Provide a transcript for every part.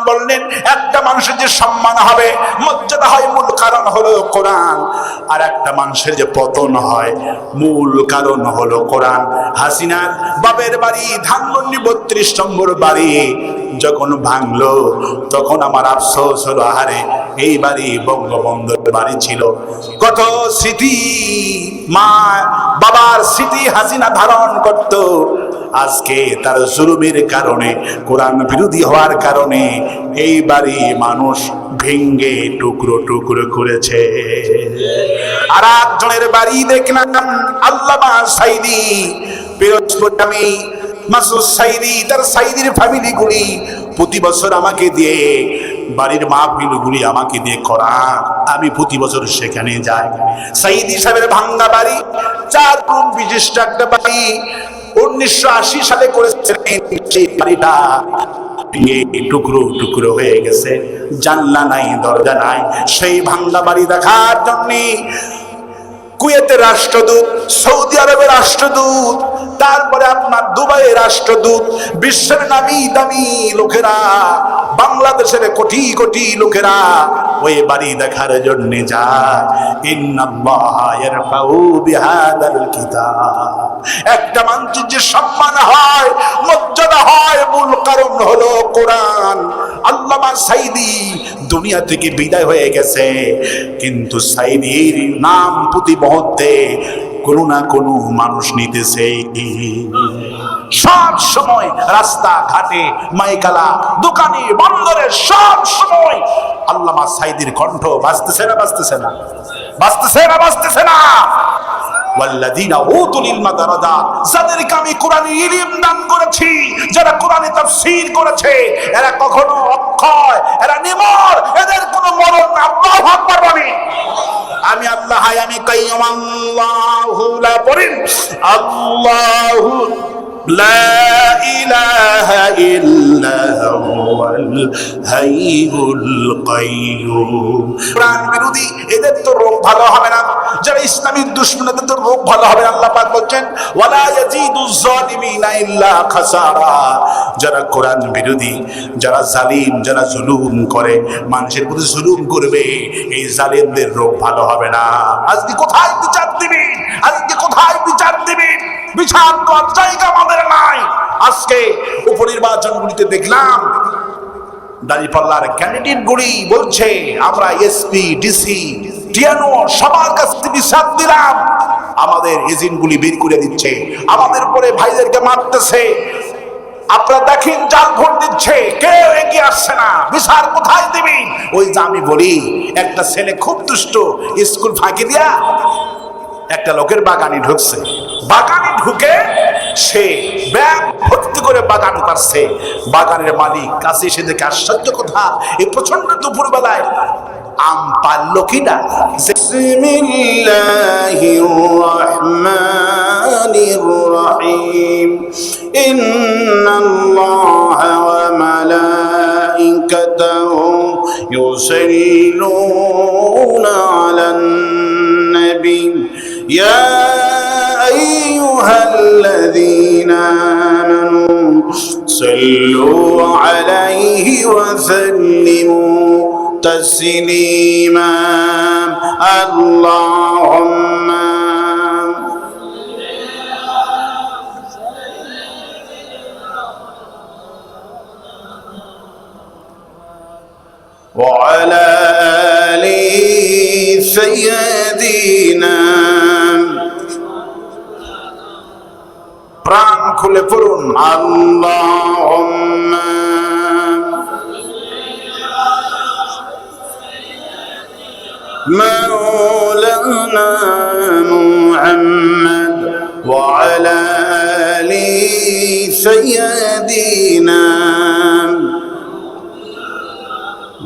বললেন একটা মানুষের যে সম্মান হবে, মর্যাদা হয়, মূল কারণ হলো কোরআন। আর একটা মানুষের যে পতন হয়, মূল কারণ হলো কোরআন। হাসিনার বাপের বাড়ি ধানমন্ডি 32 নম্বর বাড়ি যখন ভাঙলো, তখন আমার আফসোস হলো, আহারে এই বাড়ি বঙ্গবন্ধুর বাড়ি ছিল। কত স্মৃতি, মা বাবার স্মৃতি হাসিনা ধারণ করত। আজকে তার জুলুমের কারণে, কোরআন বিরোধী হওয়ার কারণে এই বাড়ি মানুষ ভেঙ্গে টুকরো টুকরো করেছে। আর একজনের বাড়ি দেখলাম, আল্লামা সাইদি, পিরোজপুরগামী মাসুদ সাইদি, তার সাইদির ফ্যামিলিগুলি প্রতি বছর আমাকে দিয়ে, বাড়ির মাহফিলগুলি আমাকে দিয়ে করান, আমি প্রতি বছর সেখানে যাই। সাইদি সাহেবের ভাঙ্গা বাড়ি, 4 রুম বিশিষ্ট একটা বাড়ি, 1980 সালে করেছিলেন। সেই বাড়িটা টুকরো টুকরো হয়ে গেছে, জানলা নাই, দরজা নাই। সেই ভাঙ্গা বাড়ি দেখার জন্য কুয়েতের রাষ্ট্রদূত, সৌদি আরবের রাষ্ট্রদূত, তারপরে আপনার দুবাইয়ের রাষ্ট্রদূত, বিশ্বের নামি দামি লোকেরা, বাংলাদেশের কোটি কোটি লোকেরা ওই বাড়ি দেখার জন্য যায়। ইন্নাল্লাহা ইয়ারফাউ বিহাদাল কিতাব। একটা মানুষের যে সম্মান হয়, মর্যাদা হয়, মূল কারণ হলো কোরআন। আল্লামা সাইদি দুনিয়া থেকে বিদায় হয়ে গেছে, কিন্তু সাইদির নাম প্রতি মুহূর্তে কোনো না কোনো মানুষ নিতেছে। সব সময় রাস্তা ঘাটে, মাইকালা, দোকানে, বন্দরে সব সময় আল্লামা সাইদির কণ্ঠ বাজতেছে না, বাজতেছে না, বাজতেছে না, বাজতেছে না। ওয়াল্লাযীনা উতুল ইলমা দারাজাত, যাদেরকে আমি কোরআনের ইলম দান করেছি, যারা কোরআনে তাফসীর করেছে, এরা কখনো অক্ষয়, এরা নিমর, এদের কোনো মরণ না। আল্লাহু আকবার বলেন। আমি আল্লাহ, আমি কাইয়্যুম, আল্লাহু লা বলেন, আল্লাহু লা ইলাহা ইল্লা হুয়াল হাইয়ুল কাইয়্যুম। কোরআন বিরোধী এদের তো রোগ ভালো হবে না, যারা ইসলামিক দুশমন এদের তো রোগ ভালো হবে না। আল্লাহ পাক বলেন, ওয়ালা ইয়াজিদুজ জালিমিনা ইল্লা খাসারা। যারা কোরআন বিরোধী, যারা জালিম, যারা জুলুম করে, মানুষের প্রতি জুলুম করবে, এই জালিমদের রোগ ভালো হবে না। আজকে কোথায় বিচার দিবেন? আজকে কোথায় বিচার দিবেন? বিচার করার জায়গা আমাদের নাই। আজকে উপনির্বাচনগুলিতে দেখলাম দাঁড়িপাল্লার ক্যান্ডিডেট গুলি বলছে, আমরা এসপি, ডিসি, টিএনও সবার কাছে বিচার দিলাম, আমাদের এজেন্ট গুলি বের করে দিচ্ছে, আমাদের পরে ভাইদেরকে মারতেছে। আপনারা দেখেন, জাল ভোট দিচ্ছে, কেউ এগিয়ে আসছে না। বিচার কোথায় দিবেন? ওই যে আমি বলি, একটা ছেলে খুব দুষ্ট, স্কুল ফাঁকি দিয়া একটা লোকের বাগানে ঢুকছে। বাগানে ঢুকে সে ব্যাগ ভর্তি করে বাগান করছে। বাগানের মালিক কাছে এসে দেখে আশ্চর্য কথা, এই প্রচন্ড দুপুর বেলায় আম পারলো কিনা। বিসমিল্লাহির রাহমানির রাহিম। ইন্নাল্লাহা ওয়া মালাইকাতাহু ইউসাল্লুনা আলান নবী ইয়া আইয়ুহাল্লাযীনা আমানু সাল্লু আলাইহি ওয়া সাল্লিমু তাসলিমা। আল্লাহুম্মা ওয়া আলা আলি সাইয়্যিদিনা। প্রাণ খুলে পড়ুন, আল্লাহুম্মা مولانا محمد وعلى آل سيدنا.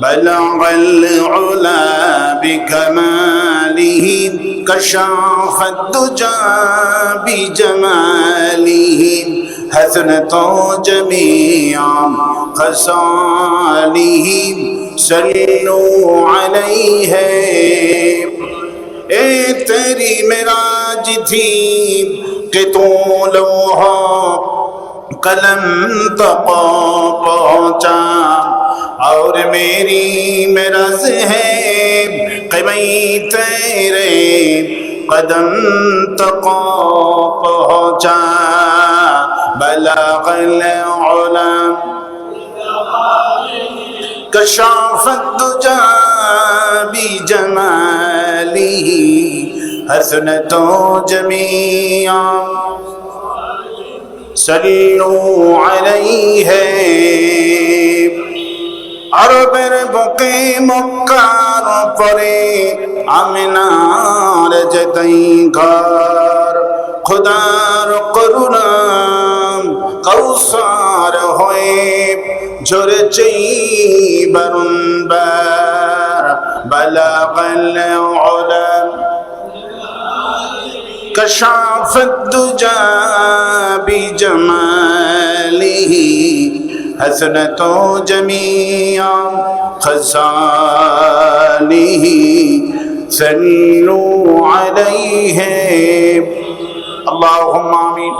بلغ العلا بكماله كشف الدجى بجماله حسنت جميع خصاله صلوا عليه. اے تیری معراج تھی کہ تو لوح قلم تک پہنچا اور और मेरी मिराज है क़िमै तेरे कदम तक पहुँचा बलगल उला कशाफत दुजा बिजमालिही हसनतो जमीआ सल्लू अलैहि अरबेर बुके मक्कार परे आमिनार जतई घर खुदार करुणा कौसार होए झरचई बरुनबार बलगल उला कशाफत दुजा बिजमालिही हसनतो जमीआ खज़ानिही सल्लू अलैहि अल्लाहुम्मा आमीन।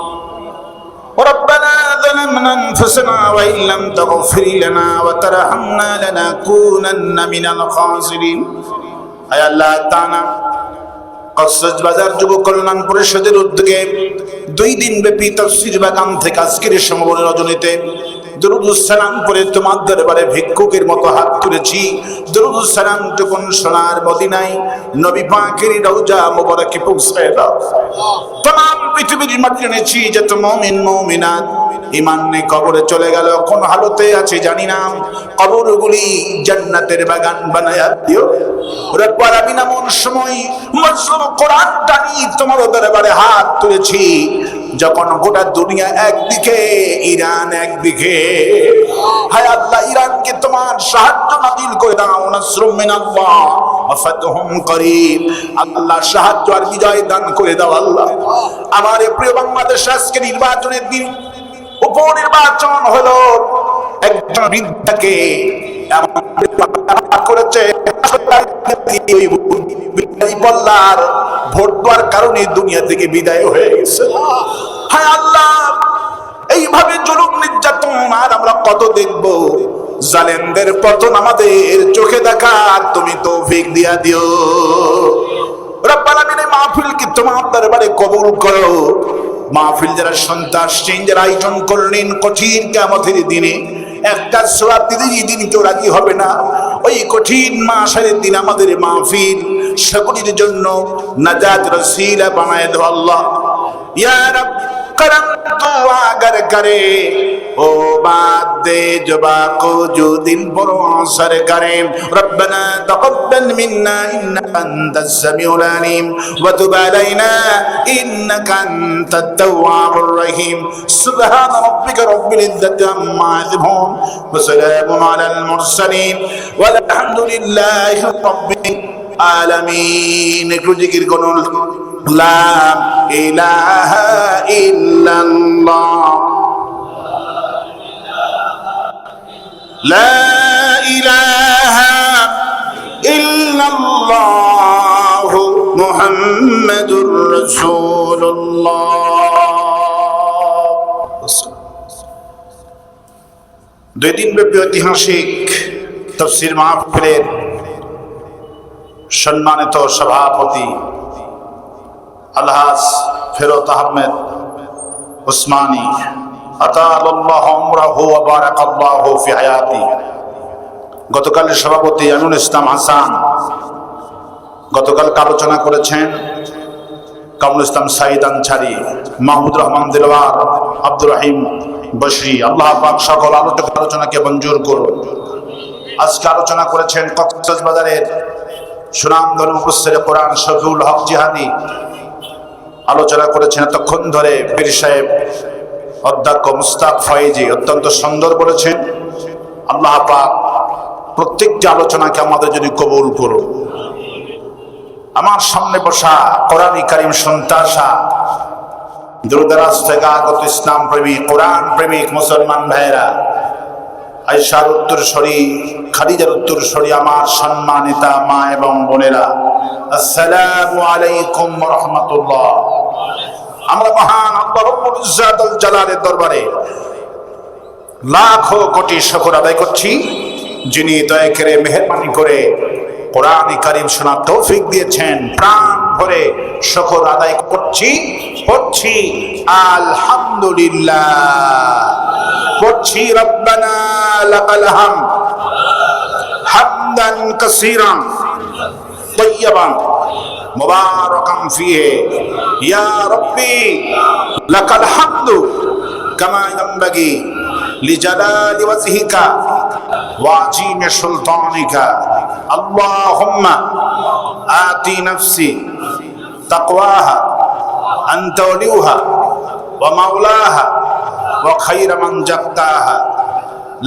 रब्बना ज़लमना अनफुसना व इन लम तग़फिर लना व तरहमना लनकूनन्ना मिनल खासिरीन। आय अल्लाह ताआला কক্সবাজার যুব কল্যাণ পরিষদের উদ্যোগে 2 দিন ব্যাপী তাফসীর বাগান থেকে আজকের সমাবর্তন রজনীতে দরুদ ও সালাম পড়ে তোমার দরবারে ভিক্ষুকের মতো হাত তুলেছি। দরুদ ও সালাম টুকুন সোনার মদিনায় নবী পাকের রওজা মুবারকে পৌঁছায় দাও। तमाम পৃথিবীর মাটিতে এনেছি যত মুমিন মুমিনাত ঈমান নিয়ে কবরে চলে গেল, কোন হালতে আছে জানি না, কবরগুলি জান্নাতের বাগান বানায়া দিও। রব্বুল আলামিন এমন সময় মজলুম কোরআনটা নিয়ে তোমার দরবারে হাত তুলেছি যখন গোটা দুনিয়া একদিকে, ইরান একদিকে। হায় আল্লাহ, ইরানকে তোমার সাহায্য নাযিল করে দাও। নাসরুম মিনাল্লাহ ওয়া ফাতহুম করিব। আল্লাহ সাহায্য আর বিজয় দান করে দাও আল্লাহ। আমার প্রিয় বাংলাদেশ আজকে নির্বাচনের দিন, উপনির্বাচন হলো, একজন বৃদ্ধাকে করেছে বল্লার ভোট দেওয়ার কারণে দুনিয়া থেকে বিদায় হয়ে গেছে। হায় আল্লাহ, এইভাবে জুলুম নির্যাতন আর আমরা কত দেখব? জালেমদের পতন আমাদের চোখে দেখার তুমি তৌফিক দিয়া দিও। রব্বুল আলামিন মাহফিলকে তোমার দরবারে কবুল করো। মাহফিল যারা সন্ত্রাস যারা আয়োজন করলেন কঠিন কিয়ামতের দিনে, একটা সওয়াব দিতে দিন কেউ রাজি হবে না। ওই কঠিন মাহশারের দিন আমাদের মাহফিল সকলের জন্য নাজাত রসিলা বানায় দাও আল্লাহ। ইয়া রব करम तो अगर करे ओ बात दे जबा को जो दिल पर असर करे। रब्बना तक़ब्बल मिन्ना इन्नका अंतस समीउल अलीम व तुब अलैना इन्नका अंतत तव्वाबुर रहीम। सुब्हान रब्बिका रब्बिल इज्जति अम्मा यसिफून व सलामुन अलल मुरसलीन वल्हम्दुलिल्लाहि रब्बिल आलमीन। একটু জিকির করুন, লা ইলাহা ইল্লাল্লাহ, লা ইলাহা ইল্লাল্লাহ মুহাম্মাদুর রাসূলুল্লাহ। 2 দিন ব্যাপী ঐতিহাসিক তাফসীর মাহফিলের সম্মানিত সভাপতি আলহাজ ফেরত আহমেদ উসমানী আতালাল্লাহু উমরাহু ওয়া বারাকাল্লাহু ফি হায়াতি, গতকালের সভাপতি আমিনুল ইসলাম হাসান গতকাল আলোচনা করেছেন, কামরুল ইসলাম সাইদ আনসারী, মাহমুদ রহমান দিলওয়ার, আব্দুর রহিম বশরি। আল্লাহ পাক সকল আলোচনাকে মঞ্জুর করুন। আজকে আলোচনা করেছেন কক্সবাজারের সুনামধন্য মুফাসসির কোরআন শফিউল হক জিহাদি। আলোচনা করেছেন এতক্ষণ ধরে পীর সাহেব অধ্যক্ষ মুস্তাক ফয়েজি, অত্যন্ত সুন্দর বলেছেন। আল্লাহ পাক প্রত্যেকটি আলোচনাকে আমাদের জন্য কবুল করুন। আমার সামনে বসা কোরআনী কারীম শুনতে আসা দূরদরাজ থেকে আগত ইসলাম প্রেমিক, কোরআন প্রেমিক মুসলমান ভাইয়েরা, আয়েশার উত্তরসূরি, খাদিজার উত্তরসূরি, আমার সম্মানিতা মা এবং বোনেরা, আসসালামু আলাইকুম ওয়া রাহমাতুল্লাহ। আমরা মহান আল্লাহ রব্বুল ইজ্জাতুল জালালের দরবারে লাখো কোটি শুকর আদায় করছি। যিনি দয়া করে মেহেরবানি করে কোরআন কারীম শোনার তৌফিক দিয়েছেন, প্রাণ ভরে শুকর আদায় পড়ছি আলহামদুলিল্লাহ, পড়ছি রব্বানা লাকাল হামদ হামদান কাসীরান তাইয়্যিবান মুবারাকান ফীহি ইয়া রাব্বি লাকাল হামদু কামা ইয়ানবাগি লিজালালি ওয়াজহিকা ওয়া আযীমি সুলতানিকা। আল্লাহুম্মা আতি নাফসি তাকওয়াহা আনতা ওয়ালিয়ুহা ওয়া মাওলাহা ওয়া খায়রা মান যাক্কাহা।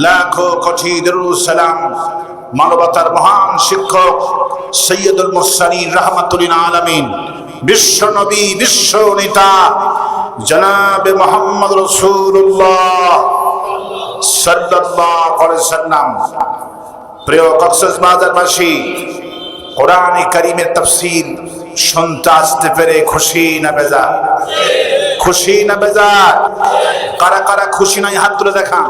লাখো কোটি দরুদ সালাম মানবতার মহান শিক্ষক সৈয়দুল মুরসালিন রাহমাতুল লিল আলামিন, বিশ্ব নবী, বিশ্ব নেতা জনাবে মুহাম্মদ রাসূলুল্লাহ সাল্লাল্লাহু আলাইহি ওয়াসাল্লাম। প্রিয় কক্সবাজারবাসী, কোরআন কারীমের তাফসীর শুনতে আসতে পেরে খুশি না বেজার? খুশি না বেজার? কারা কারা খুশি নাই হাত তুলে দেখান।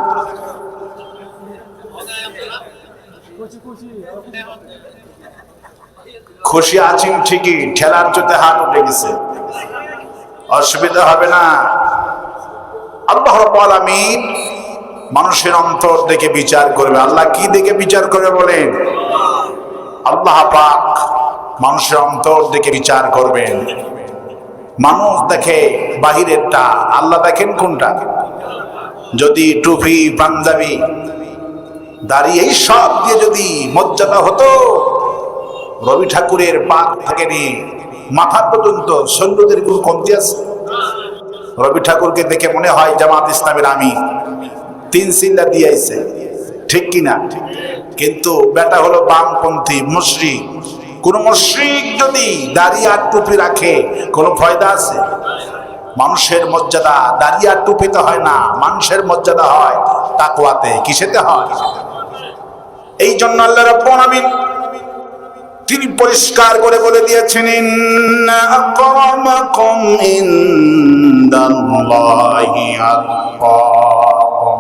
খুশি আছেন ঠিকই, ঠেলার চোটে হাত উঠে গেছে, অসুবিধা হবে না। আল্লাহ রাব্বুল আলামিন মানুষের অন্তর দেখে বিচার করবে। আল্লাহ কি দেখে বিচার করবে বলেন? আল্লাহ পাক মানুষের অন্তর দেখে বিচার করবেন। মানুষ দেখে বাহিরেরটা, আল্লাহ দেখেন কোনটা। যদি টুপি, পাঞ্জাবি, দাড়ি এই সব দিয়ে যদি মর্যাদা হতো, রবি ঠাকুরের পাক থেকে নিয়ে মাথা পর্যন্ত সৈন্যদের কোন কমতি আছে? রবি ঠাকুরকে দেখে মনে হয় জামাত ইসলামের আমি 3 চিল্লা দিয়েছে, ঠিক কিনা? কিন্তু বেটা হলো বামপন্থী মুশরিক। কোন মুশরিক যদি দাড়ি আর টুপি রাখে কোনো ফায়দা আছে? মানুষের মর্যাদা দাড়ি আর টুপিতে হয় না, মানুষের মর্যাদা হয় তাকওয়াতে। কিসেতে হয়? এই জন্য আল্লাহ রাব্বুল আলামিন তিনি পরিষ্কার করে বলে দিয়েছেন, ইন্না আকরামাকুম ইনদাল্লাহি আতকাকুম।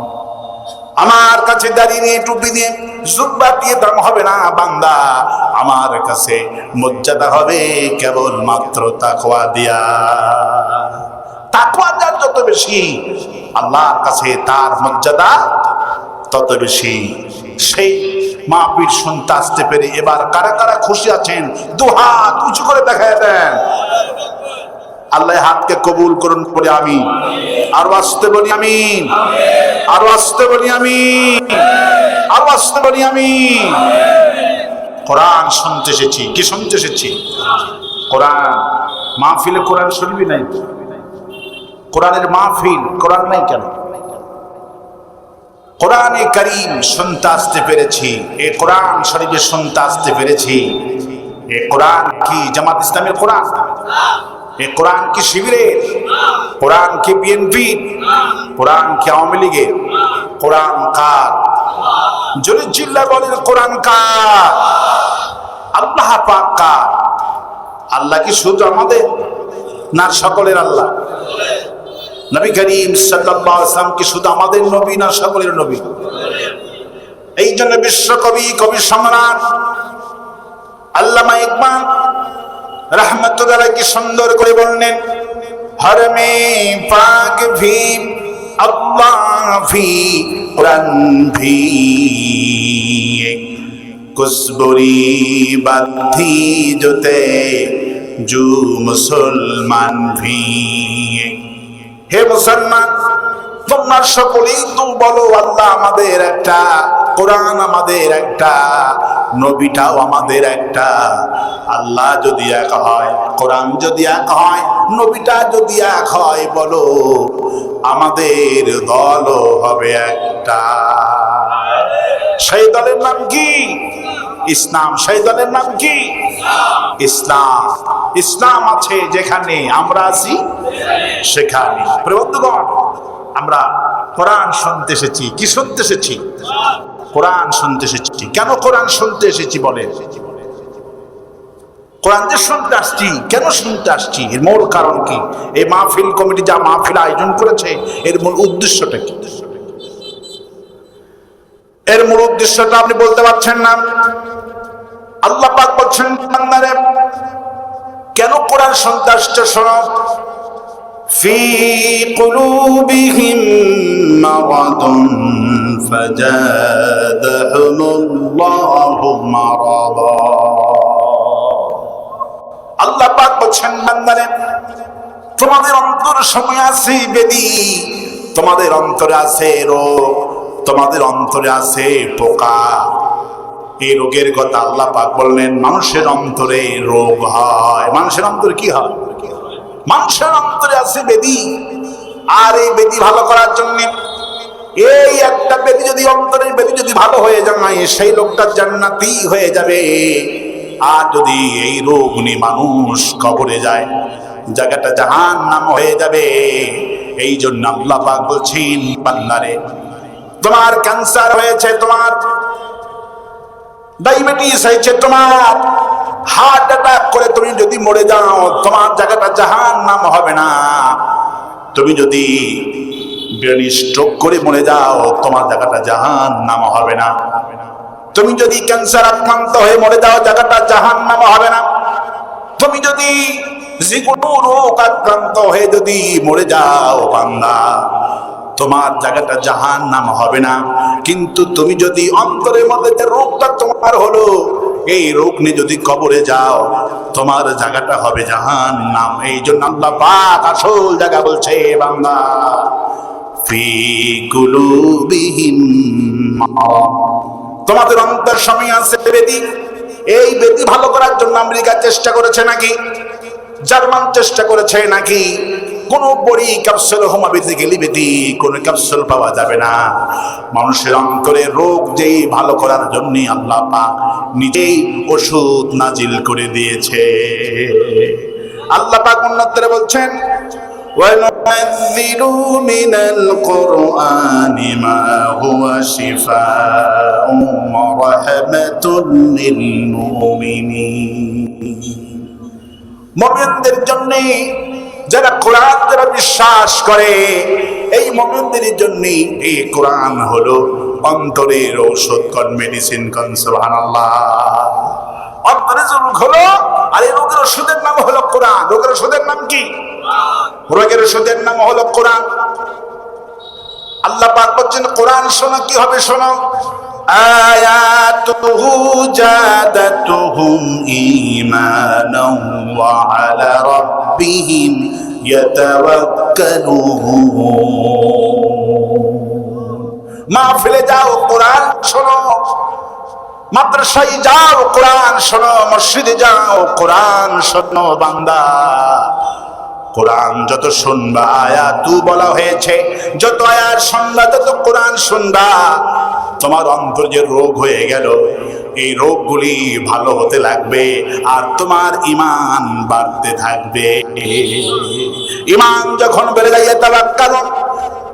আমার কাছে দাড়ি নিয়ে, টুপি দিয়ে, জুব্বা দিয়ে দাম হবে না বান্দা, আমার কাছে মর্যাদা হবে কেবলমাত্র তাকওয়া দিয়া। তাকওয়া যার যত বেশি, আল্লাহর কাছে তার মর্যাদা তত বেশি। সেই মাহফিল শুনতে আসতে পেরে এবার কারা কারা খুশি আছেন? দুহাত উঁচু করে দেখায় দেন। আল্লাহ হাতকে কবুল করুন বলে আমি আরো আসতে বলি আমিন, আরো আসতে বলি আমিন, আরো আসতে বলি আমিন। কোরআন শুনতে এসেছি। কি শুনতে এসেছি? কোরআন। মাহফিলে কোরআন শুনবি নাই? কোরআনের মাহফিল, কোরআন নাই কেন? কোরআনে কারীম শুনতে আসতে পেরেছি, এই কোরআন শরীফে শুনতে আসতে পেরেছি। এই কোরআন কি জামাত ইসলামের কোরআন? এই কোরআন কি শিবিরের? কোরআন কি বিএনপি? কোরআন কি আওয়ামী লীগের? কোরআন কার? জোরে চিল্লায় বলেন কোরআন কার? আল্লাহ পাক কার? আল্লাহ কি শুধু আমাদের না সকলের আল্লাহ? নবী করিম সাল্লাল্লাহু আলাইহি ওয়াসাল্লাম কি শুধু আমাদের নবী না সকলের নবী? এই জন্য বিশ্বকবি, কবি সম্রাট আল্লামা ইকবাল রাহমাতুল্লাহ আলাইহি কি সুন্দর করে বললেন, হর মে পাক ভি আল্লাহ ভি কুরআন ভি কুসবুরি বাতি জোতে জু মুসলমান ভি। হে মুসলমান, তোমরা সকলেই তো বলো আল্লাহ আমাদের একটা, কোরআন আমাদের একটা, নবীটাও আমাদের একটা। আল্লাহ যদি এক হয়, কোরআন যদি এক হয়, নবীটা যদি এক হয়, বলো আমাদের দলও হবে একটা। সেই দলের নাম কি? ইসলাম। সেই দলের নাম কি? ইসলাম। ইসলাম আছে যেখানে আমরা আছি সেখানে। বন্ধুগণ, আমরা কোরআন শুনতে এসেছি। কি শুনতে এসেছি? কোরআন শুনতে এসেছি। কেন কোরআন শুনতে এসেছি বলেন? কোরআন যে শুনতে আসছি, কেন শুনতে আসছি, এর মূল কারণ কি? এই মাহফিল কমিটি যা মাহফিল আয়োজন করেছে, এর মূল উদ্দেশ্যটা কি? এর মূল উদ্দেশ্যটা আপনি বলতে পারছেন না। আল্লাহ পাক বলছেন বান্দারে কেন কোরআন শুনতে আসছে শোনো। ফি কুলুবিহিম মারাদুন ফাজাদাহুমুল্লাহু মারাদা। আল্লাহ পাক বলছেন বান্দারে তোমাদের অন্তর সময় আছে বেদী, তোমাদের অন্তরে আছে রোগ, তোমাদের অন্তরে আছে পোকা। এই রোগের কথা আল্লাহ পাক বললেন মানুষের অন্তরে রোগ হয়। মানুষের অন্তরে কি হয়? মানুষের অন্তরে আছে বেদী। আর এই বেদী ভালো করার জন্য এই একটা বেদী যদি অন্তরের বেদী যদি ভালো হয়ে যায় সেই লোকটা জান্নাতি হয়ে যাবে। আর যদি এই রোগ নিয়ে মানুষ কবরে যায় জায়গাটা জাহান্নাম হয়ে যাবে। এই জন্য আল্লাহ পাক বলছেন বান্দারে তোমার ক্যান্সার হয়েছে, তোমার ডায়াবেটিস হয়েছে, তোমার হার্ট অ্যাটাক করে তুমি যদি মরে যাও তোমার জায়গাটা জাহান্নাম হবে না। তুমি যদি ব্রেন স্ট্রোক করে মরে যাও তোমার জায়গাটা জাহান্নাম হবে না। তুমি যদি ক্যান্সার আক্রান্ত হয়ে মরে যাও জায়গাটা জাহান্নাম হবে না। তুমি যদি যেকোনো রোগ আক্রান্ত হয়ে যদি মরে যাও বান্দা তোমার জায়গাটা জাহান্নাম হবে না। কিন্তু তুমি যদি অন্তরের মধ্যে যে রোগটা তোমার হলো এই রোগ নিয়ে যদি কবরে যাও তোমার জায়গাটা হবে জাহান্নাম। এই জন্য আল্লাহ পাক আসল জায়গা বলছে বান্দা ফি কুলুবিহিম মারাদ। তোমাদের অন্তর সময় আছে বেদী। এই বেদী ভালো করার জন্য আমেরিকা চেষ্টা করেছে নাকি, জার্মান চেষ্টা করেছে নাকি? কোন বড়ি ক্যাপসুল হোমিওপ্যাথি গেলি বেদী কোনো ক্যাপসুল পাওয়া যাবে না। মানুষের অন্তরে রোগ যেই ভালো করার জন্য আল্লাহ পাক নিজেই ওষুধ নাজিল করে দিয়েছে। আল্লাহ পাক অন্যত্রে বলছেন وَنُنَزِّلُ مِنَ الْقُرْآنِ مَا هُوَ شِفَاءٌ وَرَحْمَةٌ لِلْمُؤْمِنِينَ। মুমিনদের জন্য যারা কোরআন যারা বিশ্বাস করে এই মুমিনদের জন্য এই কোরআন হলো অন্তরের ঔষধ কোন মেডিসিন কোন সুবহানাল্লাহ। অন্তরের রোগ হলো আর এই রোগের ওষুধের নাম হলো কোরআন। রোগের ওষুধের নাম কি? রোগের ওষুধের নাম হলো কোরআন। আল্লাহ পাক বলেন কোরআন শোনো কি হবে শোনো আয়াতুহু জাদাতুহুম ঈমানাও ওয়া আলা রাব্বিহিম ইয়াতাওয়াক্কালুন। মাহফিলে যাও কোরআন শোনো, মাদ্রাসায় যাও কোরআন শোনো, মসজিদে যাও কোরআন শোনো বান্দা। কোরআন যত শুনবা আয়াতু বলা হয়েছে, যত আয়াত শুনবা তত কোরআন শুনবা তোমার অন্তর যে রোগ হয়ে গেল এই রোগগুলি ভালো হতে লাগবে আর তোমার ঈমান বাড়তে থাকবে। ঈমান যখন বেড়ে যায় তাওয়াক্কালুন।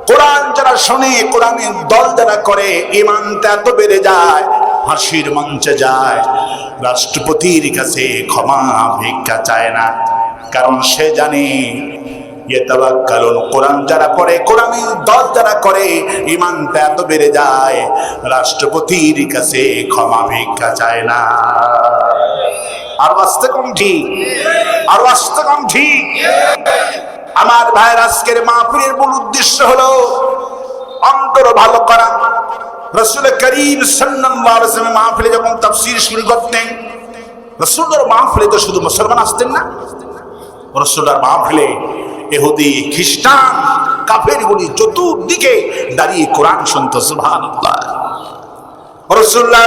কোরআন যারা শোনে কোরআনের দল যারা করে ঈমানটা এত বেড়ে যায় ফাঁসির মঞ্চে যায় রাষ্ট্রপতির কাছে ক্ষমা ভিক্ষা চায় না। কারণ সে জানে ইয়াতাওয়াক্কালুন কোরআন যারা পড়ে কোরআনের দল যারা করে ঈমানটা এত বেড়ে যায় রাষ্ট্রপতির কাছে ক্ষমা ভিক্ষা চায় না। আর আসতে কম ঠিক, আর আসতে কম ঠিক। আমার ভাইয়ের আজকের মাহফিলের মূল উদ্দেশ্য হলো অন্তর ভালো করা। রাসূল করিম সাল্লাল্লাহু আলাইহি ওয়াসাল্লাম মাহফিলে যখন তাফসীর শুরু করতেন রাসূলের মাহফিলে তো শুধু মুসলমান আসতেন না, রাসূলের মাহফিলে ইহুদি খ্রিস্টান কাফেরগুলি চতুর্দিকে দাঁড়িয়ে কোরআন শুনতো। সুবহানাল্লাহ। রাসূলুল্লাহ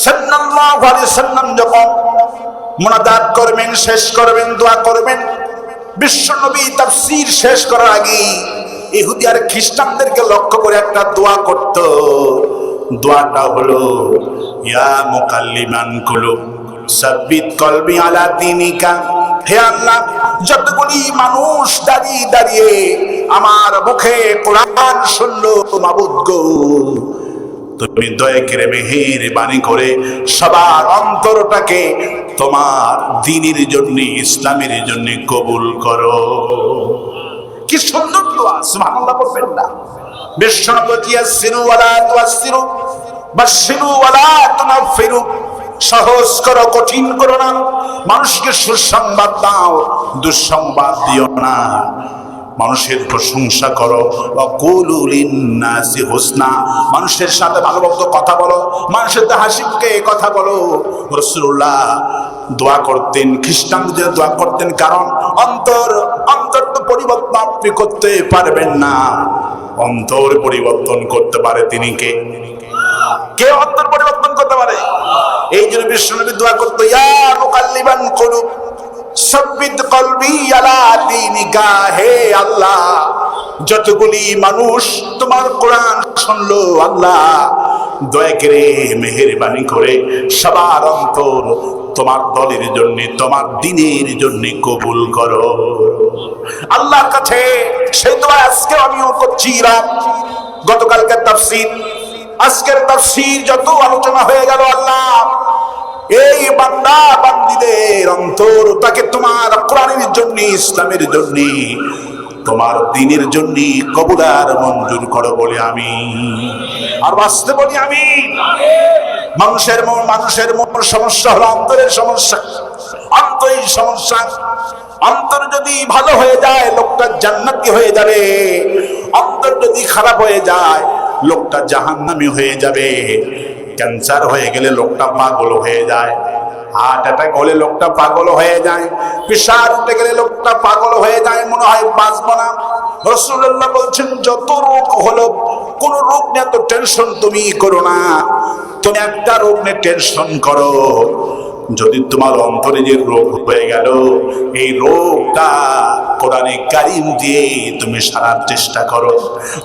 সাল্লাল্লাহু আলাইহি ওয়াসাল্লাম যখন মুনাজাত করবেন শেষ করবেন দোয়া করবেন বিশ্বনবী তাফসীর শেষ করার আগে ইহুদি আর খ্রিস্টানদেরকে লক্ষ্য করে একটা দোয়া করত। দোয়াটা হলো ইয়া মুকাল্লিমান কুলুব সাব্বিত কলবি আলা দীনিকা। হে আল্লাহ যতগুলি মানুষ দাঁড়িয়ে দাঁড়িয়ে আমার মুখে কোরআন শুনলো মাবুদ গো তুমি দয়া করে মেহেরবানি করে সবার অন্তরটাকে তোমার দ্বীনের জন্য ইসলামের জন্য কবুল করো। কি সুন্দর দোয়া, সুবহানাল্লাহ বলবেন না? বিশ্বনবী ইয়াসসিরু ওয়ালা তুয়াসসিরু বাশশিরু ওয়ালা তুনাফিরু, সহজ করো কঠিন করো না, মানুষকে সুসংবাদ দাও দুঃসংবাদ দিও না, মানুষের প্রশংসা করো, ওয়াকুলু লিন্নাসি হুসনা, মানুষের সাথে ভালোবাসা কথা বলো, মানুষের সাথে হাসি মুখে কথা বলো। রাসূলুল্লাহ দোয়া করতেন, খ্রিস্টানদের দোয়া করতেন, কারণ অন্তর তো পরিবর্তন আপনি করতে পারবেন না, অন্তর পরিবর্তন করতে পারে তিনি কে? কে অন্তর পরিবর্তন করতে পারে? এই জন্য বিশ্বনবী দোয়া করতো, ইয়া মুকাল্লিবান কুলুব সাব্বিত কলবি আলা দীনিকা, হে আল্লাহ যতগুলি মানুষ তোমার কোরআন শুনলো, আল্লাহ দয়া করে মেহেরবানি করে সবার অন্তর তোমার দলের জন্য, তোমার দ্বীনের জন্য কবুল করো। আল্লাহর কাছে সেই দোয়া আজকে আমিও করছি। গতকালকের তাফসীর, আজকের তাফসীর যত আলোচনা হয়ে গেল, আল্লাহ এই বান্দা বান্দীদের অন্তর তাকে তোমার কোরআনের জন্য, ইসলামের জন্য, তোমার দ্বীনের জন্য কবুল আর মঞ্জুর করো বলে আমি আর বাঁচতে বলি আমি। মানুষের মন সমস্যা হলো অন্তরের সমস্যা, অন্তরের সমস্যা। অন্তর যদি ভালো হয়ে যায় লোকটা জান্নাতি হয়ে যাবে, অন্তর যদি খারাপ হয়ে যায় লোকটা জাহান্নামী হয়ে যাবে। ক্যান্সার হয়ে গেলে লোকটা পাগল হয়ে যায়, হার্ট অ্যাটাক হলে লোকটা পাগল হয়ে যায়, প্রেসার উঠে গেলে লোকটা পাগল হয়ে যায়, মনে হয় বাঁচবো না। রাসূলুল্লাহ বলছেন যত রোগ হলো, কোন রোগ নিয়ে তো টেনশন তুমি করো না, তুমি একটা রোগ নিয়ে টেনশন করো, যদি তোমার অন্তরে যে রোগ হয়ে গেল, এই রোগটা কোরআনে কারীম দিয়ে তুমি সারার চেষ্টা করো।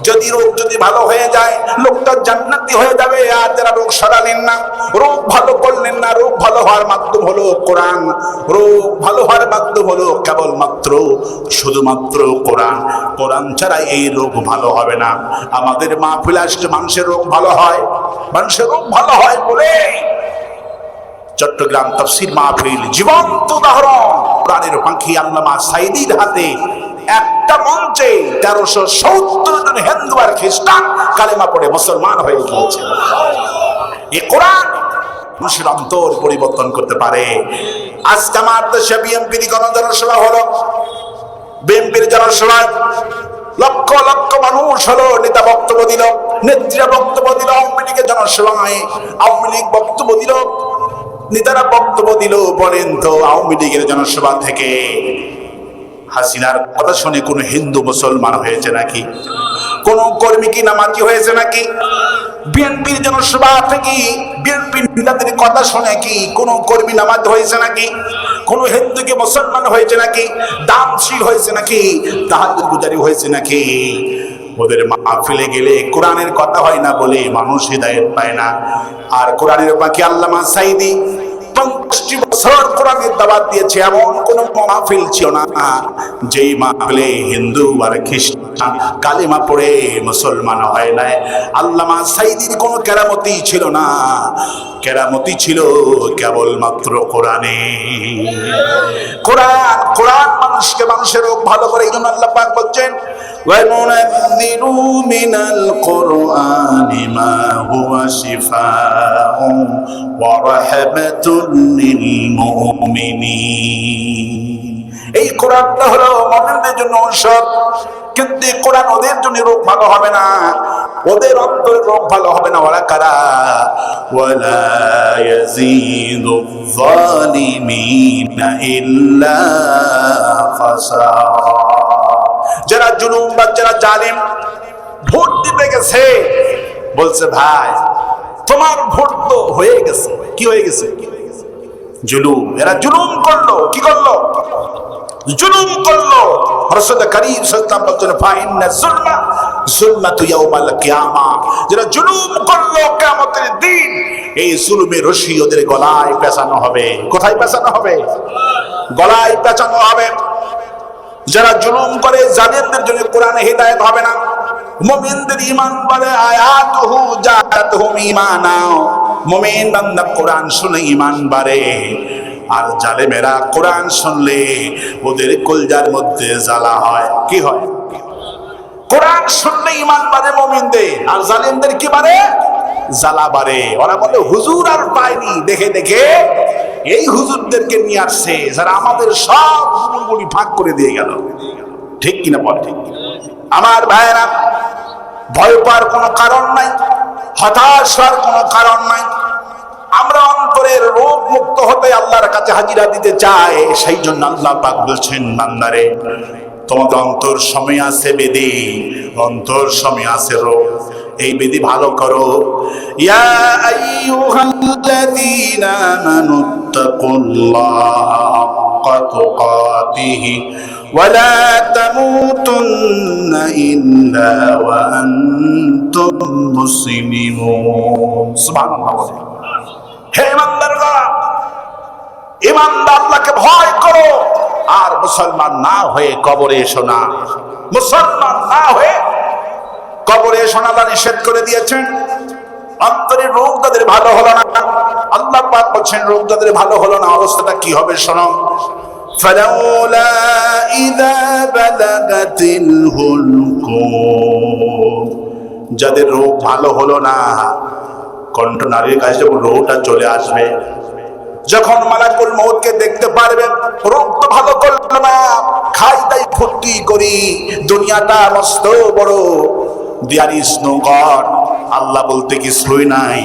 যদি রোগ যদি ভালো হয়ে যায় লোকটা জান্নাতি হয়ে যাবে। আর যারা রোগ সারালেন না, রোগ ভালো করলেন না, রোগ ভালো হওয়ার মাধ্যম হলো কোরআন, রোগ ভালো হওয়ার মাধ্যম হলো কেবলমাত্র শুধুমাত্র কোরআন। কোরআন ছাড়া এই রোগ ভালো হবে না। আমাদের মাহফিলে আসলে মানুষের রোগ ভালো হয়, মানুষের রোগ ভালো হয় বলে চট্টগ্রাম তাফসীর মাহফিল জীবন্ত উদাহরণ। কোরআনের পাখি আল্লামা সাঈদীর হাতে একটা মঞ্চে 1370 জন হিন্দু আর খ্রিস্টান কালেমা পড়ে মুসলমান হয়ে গিয়েছে। এই কোরআন মানুষের অন্তর পরিবর্তন করতে পারে। আজকে আমার দেশে বিএনপির গণজনসভা হলো, বিএনপির জনসভায় লক্ষ লক্ষ মানুষ হলো, নেতা বক্তব্য দিল, নেত্রীরা বক্তব্য দিল, আওয়ামী লীগের জনসভায় আওয়ামী লীগ বক্তব্য দিল, নেতারা বক্তব্য দিল। বলেন তো আওয়ামী লীগের জনসভা থেকে হাসিনার কথা শুনে কোন হিন্দু মুসলমান হয়েছে নাকি? কোন কর্মী কি নামাজি হয়েছে নাকি? বিএনপির জনসভা থেকে বিএনপির নেতাদের কথা শুনে কি কোন কর্মী নামাজ হয়েছে নাকি? কোন হিন্দু কি মুসলমান হয়েছে নাকি? দানশীল হয়েছে নাকি? তাহাজ্জুদ গুজারি হয়েছে নাকি? ওদের মাহফিলে গেলে কোরআনের কথা হয় না বলে মানুষ হিদায়াত পায় না। আর কোরআনের পাখি আল্লামা সাঈদী 50 বছর কোরআনের দাওয়াত দিয়েছে, এমন কোন মাহফিল ছিল না যেই মাহফিলে হিন্দু আর খ্রিস্টান কালিমা পড়ে মুসলমান হয় নাই। আল্লামা সাঈদীর কোনো কেরামতি ছিল না, কেরামতি ছিল কেবলমাত্র কোরআনে। কোরআন কোরআন মানুষকে, মানুষের রোগ ভালো করে। এই জন্য আল্লাহ পাক বলছেন وَنُنَزِّلُ مِنَ الْقُرْآنِ مَا هُوَ شِفَاءٌ وَرَحْمَةٌ لِلْمُؤْمِنِينَ। এই কোরআনটা হলো মুমিনদের জন্য ঔষধ, কিন্তু এই কোরআন ওদের জন্য রোগ ভালো হবে না, ওদের অন্তরের রোগ ভালো হবে না। ওরা কারা? ওয়ালা ইয়াজিদু যালিমিনা ইল্লা খাসারা। যারা জুলুম বা যারা জালিম, ভোট দিতে গেছে, বলছে ভাই তোমার ভোট তো হয়ে গেছে। কি হয়ে গেছে? জুলুম। এরা জুলুম করলো। কি করলো? জুলুম করলো। রাসূল করিম সাল্লাল্লাহু আলাইহি ওয়াসাল্লাম ফাইন্না যুলমা যুলমাতু ইয়াউমাল কিয়ামা। যারা জুলুম করলো কিয়ামতের দিন এই জুলুমের রশি ওদের গলায় পেঁচানো হবে। কোথায় পেঁচানো হবে? গলায় পেঁচানো হবে। যারা জুলুম করে জালিমদের জন্য কোরআনে হিদায়াত হবে না। মুমিনদের ঈমান বলে আয়াতুহু জাআতুহুম ঈমানা। মুমিন বান্দা কোরআন শুনে ঈমান বাড়ে, আর জালেমেরা কোরআন শুনলে ওদের কলজার মধ্যে জ্বালা হয়। কি হয়? কোরআন শুনলে ঈমান বাড়ে মুমিনদের, আর জালিমদের কি বাড়ে? জ্বালা বাড়ে। ওরা বলে হুজুর আর পায়নি, দেখে দেখে এই হুজুরদেরকে নিয়ে আসছে যারা আমাদের সব গুণগুলি ভাগ করে দিয়ে গেল। ঠিক কিনা বল? ঠিক। আমার ভাইয়েরা, ভয় পাওয়ার কোনো কারণ নাই, হতাশ হওয়ার কোনো কারণ নাই। আমরা অন্তরের রোগ মুক্ত হতে আল্লাহর কাছে হাজিরা দিতে চাই। সেই জন্য আল্লাহ পাক বলছেন, বান্দারে তোমাদের অন্তর সময় আছে বেদি, অন্তর সময় আছে রোগ, এই বেদি ভালো করো। ইয়া আইয়ুহাল্লাযীনা আমানুত্তাকুল্লাহা হাক্কা তুকাতিহি ওয়া লা তামুতুন্না ইল্লা ওয়া আনতুম মুসলিমুন। সুবহানাল্লাহ। হে ইমানদাররা, ইমানদার আল্লাহকে ভয় করো, আর মুসলমান না হয়ে কবরে এসো না। মুসলমান না হয়ে কবরে এসো না, আল্লাহ নিষেধ করে দিয়েছেন। অন্তরের রোগ তাদের ভালো হলো না, আল্লাহ পাক বলছেন রোগ তাদের ভালো হলো না, অবস্থাটা কি হবে শোনো। ফালাউলা ইযা বালাগাতিল হুলকুম, যাদের রোগ ভালো হলো না, কণ্ঠনালীর কাছে যখন রোগটা চলে আসবে, যখন মালাকুল মউতকে দেখতে পারবেন, রোগ তো ভালো করলো না, খাই দাই ফুর্তি করি, দুনিয়াটা মস্ত বড়, দেয়ার ইজ নো গড, আল্লাহ বলতে কিছুই নাই।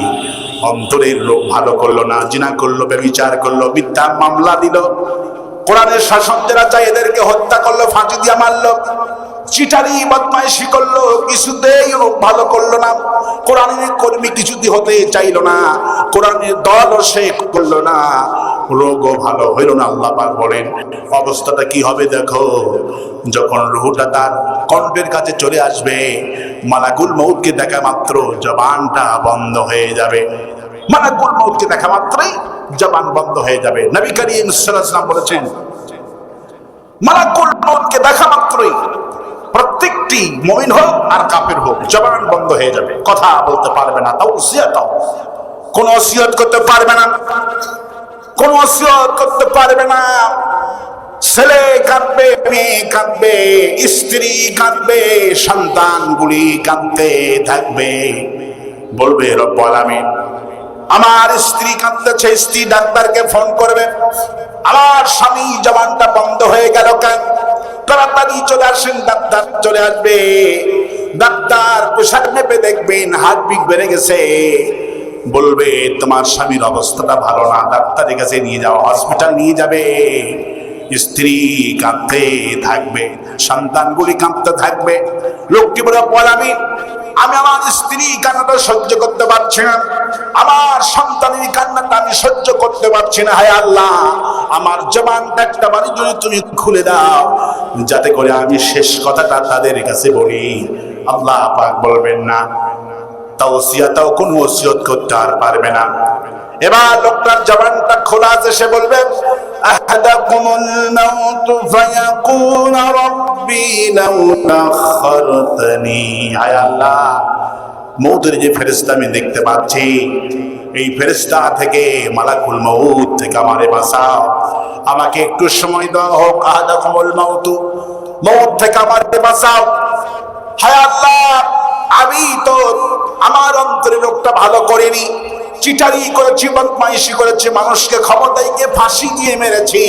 অন্তরের রোগ ভালো করলো না, জিনা করলো, ব্যভিচার করলো, মিথ্যা মামলা দিল, কোরআনের শাসন যারা চাই এদেরকে হত্যা করলো, ফাঁসি দিয়া মারলো, চিটারি বদমাইশি করলো, কিছুতেই রোগ ভালো করলো না। কোরআনের কর্মী কিছুতেই হতে চাইলো না, কোরআনের দলও সে করলো না, রোগও ভালো হইল না। আল্লাহ পাক বলেন অবস্থাটা কি হবে দেখো, যখন রুহটা তার কণ্ঠের কাছে চলে আসবে, মালাকুল মউতকে দেখা মাত্র জবানটা বন্ধ হয়ে যাবে। মালাকুল মউতকে দেখা মাত্রই জবান বন্ধ হয়ে যাবে। নবী করিম সাল্লাল্লাহু আলাইহি ওয়াসাল্লাম বলেছেন, মালাকুল মউতকে দেখা মাত্রই প্রত্যেকটি মুমিন হোক আর কাফের হোক জবান বন্ধ হয়ে যাবে, কথা বলতে পারবে না, তাওসিয়াত কোন ওসিয়ত করতে পারবে না, কোন ওসিয়ত করতে পারবে না। ছেলে কাঁদবে, মেয়ে কাঁদবে, স্ত্রী কাঁদবে, সন্তানগুলি কাঁদতে থাকবে, বলবে রব্বুল আলামিন আমার স্ত্রী কাঁদতেছে, স্ত্রী ডাক্তারকে ফোন করবে, আমার স্বামী জবানটা বন্ধ হয়ে গেল কেন, তাড়াতাড়ি চলে আসেন। ডাক্তার চলে আসবে, ডাক্তার প্রেসার মেপে দেখবেন হার্টবিট বেড়ে গেছে, বলবে তোমার স্বামীর অবস্থাটা ভালো না, ডাক্তারের কাছে নিয়ে যাও, হসপিটাল নিয়ে যাবে। স্ত্রী কাঁদতে থাকবে, সন্তানগুলি কাঁদতে থাকবে। লোকটি বলে আমি আমার স্ত্রী কান্নাটা সহ্য করতে পারছি না, আমার সন্তানের কান্নাটা আমি সহ্য করতে পারছি না, হায় আল্লাহ আমার জবানটা একটা বাড়ি যদি তুমি খুলে দাও, যাতে করে আমি শেষ কথাটা তাদের কাছে বলি। আল্লাহ পাক বলবেন না, তাওসিয়াতাও কোন ওসিয়ত করতে আর পারবে না। এবার লোকটার জবানটা খোলা আছে, সে বলবে আহাদাকুমুল মাউতু ফায়াকুল রাব্বি লাউলা আখারতানি, হায় আল্লাহ মউতের যে ফেরেশতা আমি দেখতে পাচ্ছি, এই ফেরেশতা থেকে মালাকুল মউত থেকে আমারে বাঁচাও, আমাকে একটু সময় দাও হোক। আহাদাকুমুল মাউতু, মউত থেকে আমারে বাঁচাও। হায় আল্লাহ আমি তো আমার অন্তরের রোগটা ভালো করিনি, চিটারি করেছি, বদমাইশি করেছি, মানুষকে ক্ষমতায় গিয়ে ফাঁসি দিয়ে মেরেছি,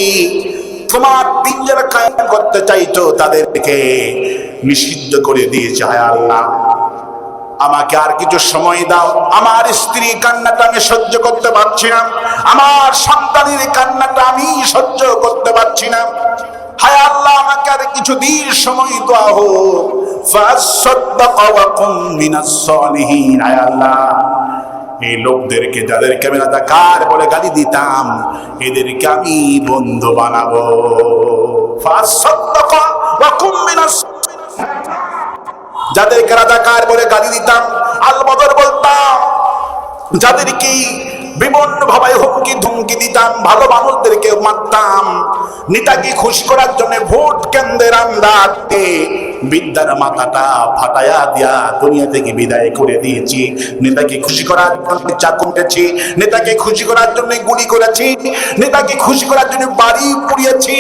তোমার দিন যারা কায়েম করতে চাইতো তাদেরকে নিষিদ্ধ করে দিয়েছে। হায় আল্লাহ আমাকে আর কিছু সময় দাও, আমার স্ত্রী কান্নাটা আমি সহ্য করতে পারছি না, আমার সন্তানের কান্নাটা আমি সহ্য করতে পারছি না, হায় আল্লাহ আমাকে আর কিছু দিন সময় দাও হোক। ফাসাদদাকা ওয়া কুম মিনাস সালিহিন, হায় আল্লাহ এই লোকদেরকে যাদেরকে আমি রাজাকার বলে গালি দিতাম, এদেরকে আমি বন্ধু বানাবো। ফাসাদদাকা ওয়া কুম মিনাস, যাদেরকে রাজাকার বলে গালি দিতাম, আল বদর বলতাম, যাদেরকে বিভিন্ন ভাবে হুমকি ধুমকি দিতাম, ভালো মানুষদেরকে মারতাম, নেতাকে খুশি করার জন্য ভোট কেন্দ্রের আমদাতে বিদ্যার মাথাটা ফাটায়া দিয়া দুনিয়া থেকে বিদায় করে দিয়েছি। নেতাকে খুশি করার জন্য চাকু উঠেছি, নেতাকে খুশি করার জন্য গুলি করেছি, নেতাকে খুশি করার জন্য বাড়ি পুড়িয়েছি।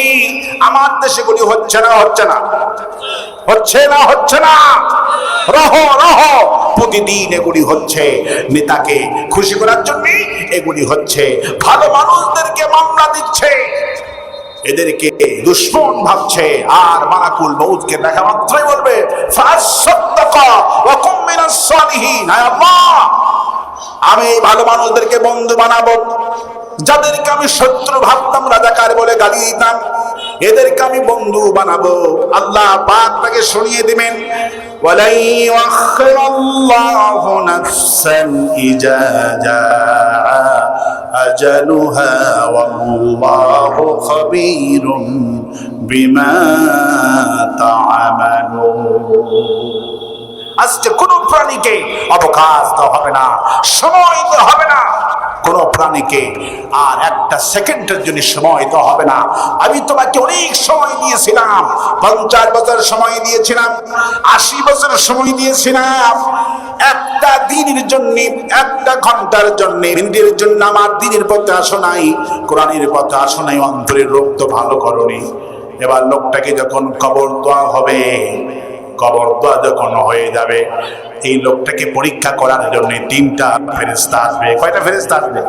আমার দেশে গুলি হচ্ছে না, হচ্ছে না, হচ্ছে না হচ্ছে না? রহ রহ প্রতিদিন এগুলি হচ্ছে, নেতাকে খুশি করার জন্য এগুলি হচ্ছে, ভালো মানুষদেরকে মামলা দিচ্ছে, এদেরকে দুশ্মন ভাবছে, আর মালাকুল মউতকে দেখা মাত্রই বলবে ফাসাদদাকা ওয়া কুম মিনাস সালিহিন। হে আল্লাহ, আমি ভালো মানুষদেরকে বন্ধু বানাবো, যাদেরকে আমি শত্রু ভাবতাম, রাজাকার বলে গালি দিতাম, এদেরকে আমি বন্ধু বানাবো। আল্লাহ পাক তাকে শুনিয়ে দিবেন ওয়ালাই ইউআখিরুল্লাহু নাফসান ইজা জাআ আজালুহা ওয়াল্লাহু খাবীরুম বিমা তা'মালুন। আজকে কোন প্রাণীকে অবকাশ দেওয়া হবে না, সময় দেওয়া হবে না, কোন প্রাণীকে আর একটা সেকেন্ডের জন্য সময় দেওয়া হবে না। আমি তোমাকে অনেক সময় দিয়েছিলাম, 50 বছর সময় দিয়েছিলাম, 80 বছর সময় দিয়েছিলাম, একটা দিনের জন্য, একটা ঘন্টার জন্য, মিনিটের জন্য আমার দিনের পথে আসো নাই, কোরআনের পথে আসো নাই, অন্তরের রোগ তো ভালো করনি। এবার লোকটাকে যখন কবর দেওয়া হবে, কবর দেওয়া যখন হয়ে যাবে, এই লোকটাকে পরীক্ষা করার জন্য 3টা ফেরেশতা আসবে। কয়টা ফেরেশতা আসবে?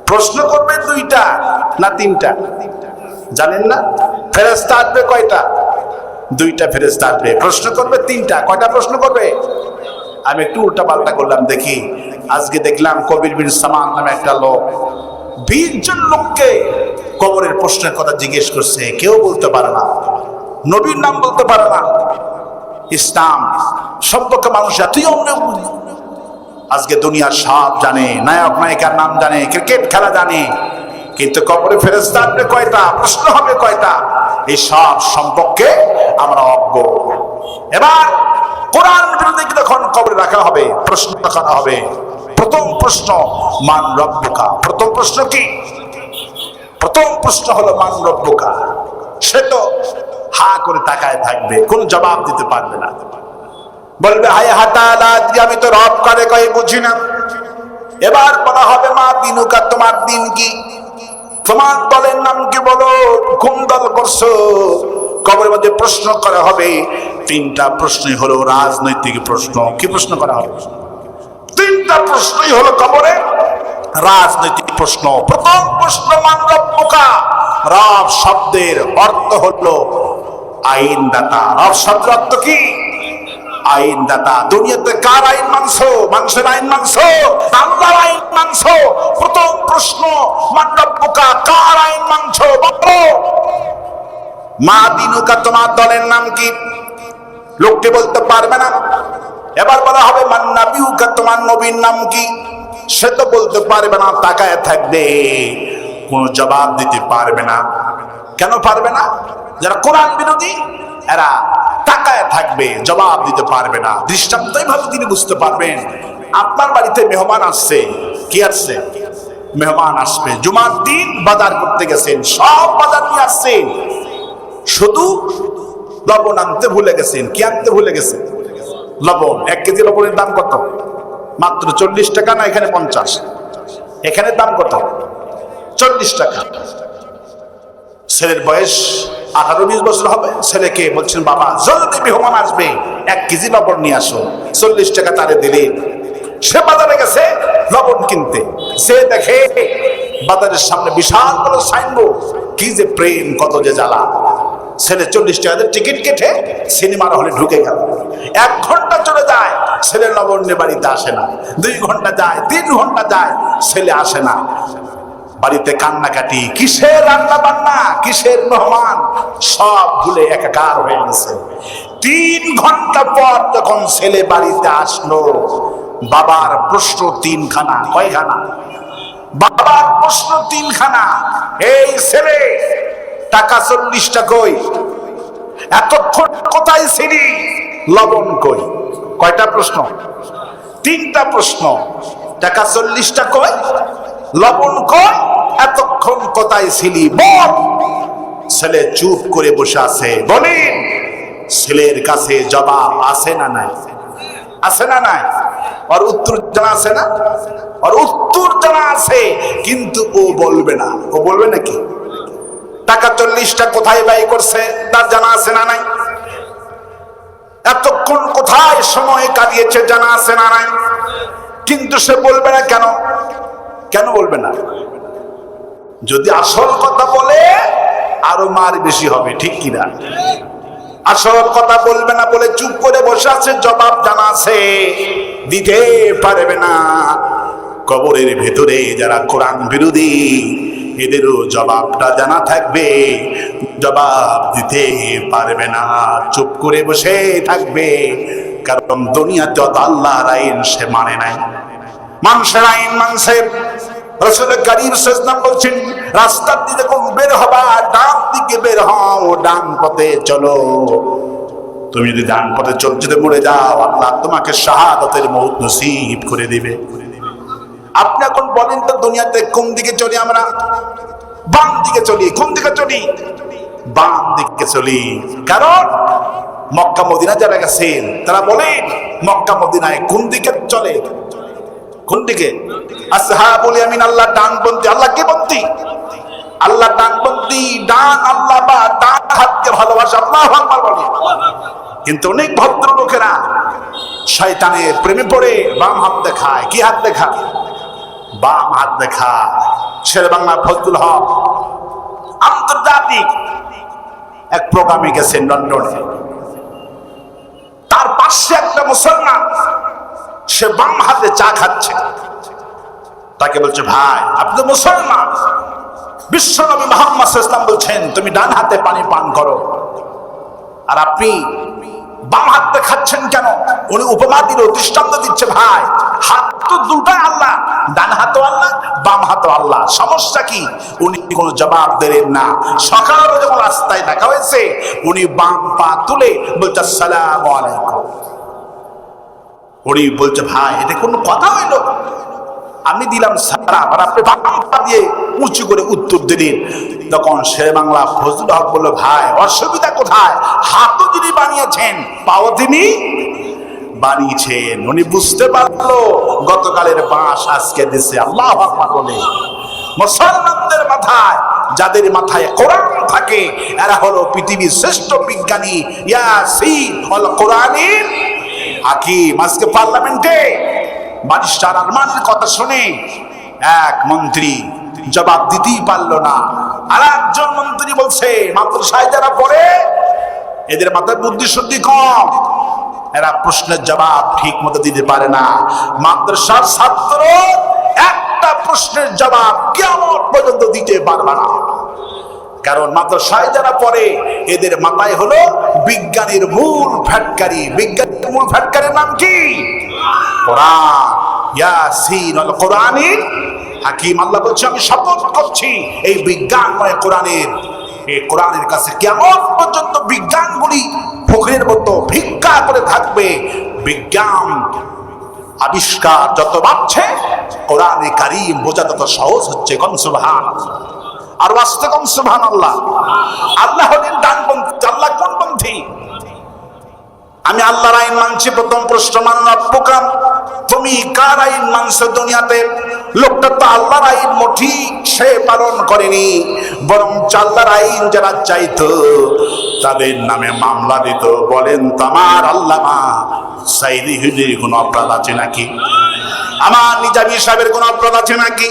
প্রশ্ন করবে 2টা না 3টা? জানেন না? ফেরেশতা আসবে কয়টা? 2টা ফেরেশতা আসবে। প্রশ্ন করবে 3টা। কয়টা প্রশ্ন করবে? আমি একটু উল্টা পাল্টা করলাম দেখি। আজকে দেখলাম কবির বিন সামান নামে একটা লোক 20 জন লোককে কবরের প্রশ্নের কথা জিজ্ঞেস করছে, কেউ বলতে পারে না, নবীর নাম বলতে পারে না, ইসলাম সম্পর্কে মানুষ এতই অন্য। আজকে দুনিয়ার সব জানে, নায়ক নায়িকার নাম জানে, ক্রিকেট খেলা জানে, কিন্তু কবরে ফেরেশতা আসবে কয়টা, প্রশ্ন হবে কয়টা, এই সব সম্পর্কে আমরা অজ্ঞ। এবার কোরআন বিরোধী যখন কবরে রাখা হবে, প্রশ্ন করা হবে, প্রথম প্রশ্ন মান রব্বুকা। প্রথম প্রশ্ন কি? প্রথম প্রশ্ন হলো মান রব্বুকা। সে তো হা করে তাকায় থাকবে, কোন জবাব দিতে পারবে না, বলবে হায় হাতালা, আমি তো রব করে কই বুঝি না। এবার বলা হবে মা দিনুকা, তোমার দিন কি, তোমার দলের নাম কি, বলো কোন দল করছো। কবরের মধ্যে প্রশ্ন করা হবে, 3টা প্রশ্নই হলো রাজনৈতিক প্রশ্ন। কি প্রশ্ন করা হবে? 3টা প্রশ্নই হলো কবরে রাজনৈতিক প্রশ্ন। প্রথম প্রশ্ন মান রব্বুকা। রব শব্দের অর্থ হলো আইনদাতা। রব শব্দের অর্থ কি? আইনদাতা। দুনিয়াতে কার আইন মানছো? মানুষের আইন মানছো? আল্লাহর আইন মানছো? প্রথম প্রশ্ন মান রব্বুকা, কার আইন মানছো বলো। মা দিনুকা, তোমার দলের নাম কি, লোকটি বলতে পারবে না। এবার বলা হবে মান নাবিউকা, তোমার নবীর নাম কি, সে তো বলতে পারবে না, তাকায় থাকবে, কোন জবাব দিতে পারবে না। কেন পারবে না? যারা কোরআন বিরোধী এরা তাকায় থাকবে, জবাব দিতে পারবে না। দৃষ্টান্তই ভাবে তিনি বুঝতে পারবেন। আপনার বাড়িতে মেহমান আসছে, কি আসছে? মেহমান আসবে, জুমার দিন বাজার করতে গেছেন, সব বাজার নিয়ে আসছেন, শুধু লবণ আনতে ভুলে গেছেন। কি আনতে ভুলে গেছেন? লবণ। 1 কেজি লবণের দাম কত? মাত্র 40 টাকা না? এখানে 50। এখানে দাম কত? 40 টাকা। ছেলের বয়স 18-20 বছর হবে। ছেলেকে বলছেন বাবা জলদি মেহমান আসবে, 1 কেজি লবণ নিয়ে আসো। 40 টাকা তারে দিলেন। সে বাজারে গেছে লবণ কিনতে, সে দেখে বাজারের সামনে বিশাল বড় সাইনবোর্ড, কি যে প্রেম, কত যে জ্বালা। ছেলে 40 টাকার টিকিট কেটে সিনেমার হলে ঢুকে গেল। 1 ঘন্টা চলে যায়, ছেলে লবণ নিয়ে বাড়িতে আসে না। 2 ঘন্টা যায়, 3 ঘন্টা যায়, ছেলে আসে না। বাড়িতে কান্নাকাটি, কিসের রান্না বান্না, কিসের মেহমান, সব ভুলে একাকার হয়ে গেছে। 3 ঘন্টা পর যখন ছেলে বাড়িতে আসলো, বাবার প্রশ্ন 3খানা। কয়খানা? বাবার প্রশ্ন 3খানা। এই ছেলে, টাকা 40টা কই? এতক্ষণ কোথায় ছিলি? লবণ কই? কয়টা প্রশ্ন? 3টা প্রশ্ন। টাকা 40টা কই? লবণ কই? এতক্ষণ কোথায় ছিলি বল। ছেলে চুপ করে বসে আছে। বলেন, ছেলের কাছে জবাব আছে না নাই? আছে না নাই? আর উত্তর জানা আছে না? আর উত্তর জানা আছে, কিন্তু ও বলবে না। ও বলবে নাকি? টাকা 40টা কোথায় ব্যয় করছে তার জানা আছে না নাই? এতক্ষণ কোথায় সময় কাটিয়েছে জানা আছে না নাই? কিন্তু সে বলবে না কেন? কেন বলবে না? যদি আসল কথা বলে আরো মার বেশি হবে, ঠিক কিনা? আসল কথা বলবে না বলে চুপ করে বসে আছে, জবাব জানা আছে, দিতে পারবে না। কবরের ভেতরে যারা কোরআন বিরোধী, এদেরও জবাবটা জানা থাকবে, জবাব দিতে পারবে না, চুপ করে বসে থাকবে। কারণ দুনিয়াতে আল্লাহর আইন সে মানে নাই, মানুষের আইন মানছে। রাসূল কারীম সাল্লাল্লাহু আলাইহি ওয়াসাল্লাম বলছেন, রাস্তার দিকে যখন বের হবা, ডান দিকে বের হও, ডান পথে চলো। তুমি যদি ডান পথে চলতে মরে যাও, আল্লাহ তোমাকে শাহাদাতের মওত নসিব করে দিবে। আপনি এখন বলেন তো, দুনিয়াতে কোন দিকে চলি আমরা? বাম দিকে চলি। কোন দিকে চলি? বাম দিকে চলি। কারণ মক্কা মদিনা যারা গেছেন তারা বলেন, মক্কা মদিনায় কোন দিকে চলে? কোন দিকে? আসহাবুল ইয়ামিন আল্লাহ ডানপন্থী। আল্লাহ কে পন্থী? আল্লাহ ডানপন্থী। ডান আল্লাহ বা ডান হাতকে ভালোবাসে, আল্লাহু আকবার বলে। কিন্তু অনেক ভদ্র লোকেরা শয়তানের প্রেমে পড়ে বাম হাত দেখায়। কি হাত দেখায়? বাম হাত দেখায়। শেরে বাংলা ফজলুল হক আন্তর্জাতিক এক প্রোগ্রামে গেছেন লন্ডনে। তার পাশে একটা মুসলমান, সে বাম হাতে চা খাচ্ছে। তাকে বলছে, ভাই আপনি তো মুসলমান, বিশ্বনবী মুহাম্মদ সাল্লাল্লাহু আলাইহি ওয়াসাল্লাম বলছেন তুমি ডান হাতে পানি পান করো, আর আপনি বাম হাতে খাচ্ছেন কেন? উনি উপমা দিল, দৃষ্টান্ত দিচ্ছে, ভাই হাত তো দুটাই আল্লাহ, ডান হাতও আল্লাহ, বাম হাতও আল্লাহ, সমস্যা কি? উনি কোনো জবাব দিলেন না। সকালে যখন রাস্তায় দেখা হয়েছে, উনি বাম পা তুলে বলছে আসসালামু আলাইকুম। উনি বলছে, ভাই এটা কোনো কথা হইল? আমি দিলাম সালাম আর আপনি বাম পা দিয়ে উঁচু করে উত্তর দিলেন। তখন শেরে বাংলা ফজলুল হক বলল, ভাই অসুবিধা কোথায়? হাতও যিনি বানিয়েছেন, পাও তিনি বানিয়েছেন। উনি বুঝতে পারলো গতকালের বাঁশ আজকে দিছে। আল্লাহু আকবার বলে। মুসলমানদের মাথায়, যাদের মাথায় কোরআন থাকে, এরা হলো পৃথিবীর শ্রেষ্ঠ বিজ্ঞানী। ইয়াসিন ওয়াল কোরআনিল হাকিম। আজকে পার্লামেন্টে ব্যারিস্টার আরমানের কথা শুনে এক মন্ত্রী জবাব দিতেই পারলো না। আর একজন মন্ত্রী বলছে, মাদ্রাসায় যারা পড়ে এদের মাথায় বুদ্ধি শুদ্ধি কম, এরা প্রশ্নের জবাব ঠিক মতো দিতে পারে না। মাদ্রাসার ছাত্র একটা প্রশ্নের জবাব কিয়ামত পর্যন্ত দিতে পারবে না। কারণ মাদ্রাসায় যারা পড়ে এদের মাথায় হলো বিজ্ঞানের মূল ফ্যাটকারি। বিজ্ঞানের মূল ফ্যাটকারির নাম কি? কোরআন। ইয়াসিন ওয়াল কোরআনিল হাকিম। আল্লাহ বলছে, আমি শপথ করছি এই বিজ্ঞানময় কোরআনের, এই কোরআনের কাছে কিয়ামত পর্যন্ত বিজ্ঞানগুলি ফকিরের মতো ভিক্ষা করে থাকবে। বিজ্ঞান আবিষ্কার যত বাড়ছে, কোরআনে কারীম বোঝা তত সহজ হচ্ছে। কোন সুবহানাল্লাহ। আর ওয়াস্তে কোন সুবহানাল্লাহ। আল্লাহ হলেন ডানপন্থী। আল্লাহ কোন পন্থী? আমি আল্লাহর আইন মানছি। প্রথম প্রশ্ন, মান রাব্বুকা, তুমি কার আইন মানছো দুনিয়াতে? লোকটা তো আল্লাহর আইন মুঠি সে পালন করেনি, বরং আল্লাহর আইন যারা চাইতো তাদের নামে মামলা দিত। বলেন তো, আমার আল্লামা সাইদি হুজুরের কোনো অপরাধ আছে নাকি? আমার নিজামী সাহেবের কোনো অপরাধ আছে নাকি?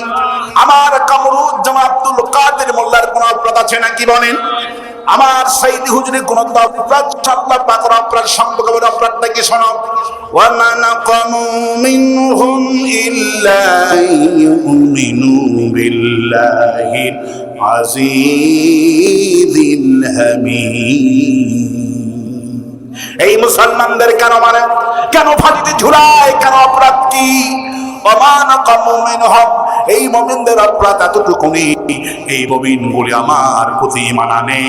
আমার কামরুজ্জামান আব্দুল কাদের মোল্লার কোনো অপরাধ আছে নাকি? বলেন। আমার সাইদি হুজুরের কোন অপরাধ? আল্লাহ পাকের অপরাধ সম্পর্কে অপরাধটা কি শোনো। ওয়া মা নাকামু মিনহুম ইল্লা ইউমিনু বিল্লাহিল আজিজিল হামিদ। এই মুসলমানদের কেন মানে, কেন ফাঁদিতে ঝুলায়, কেন অপরাধ কি? এই মুমিনদের অপরাধ এতটুকুনি, এই মুমিনগুলি আমার প্রতি ঈমান আনে।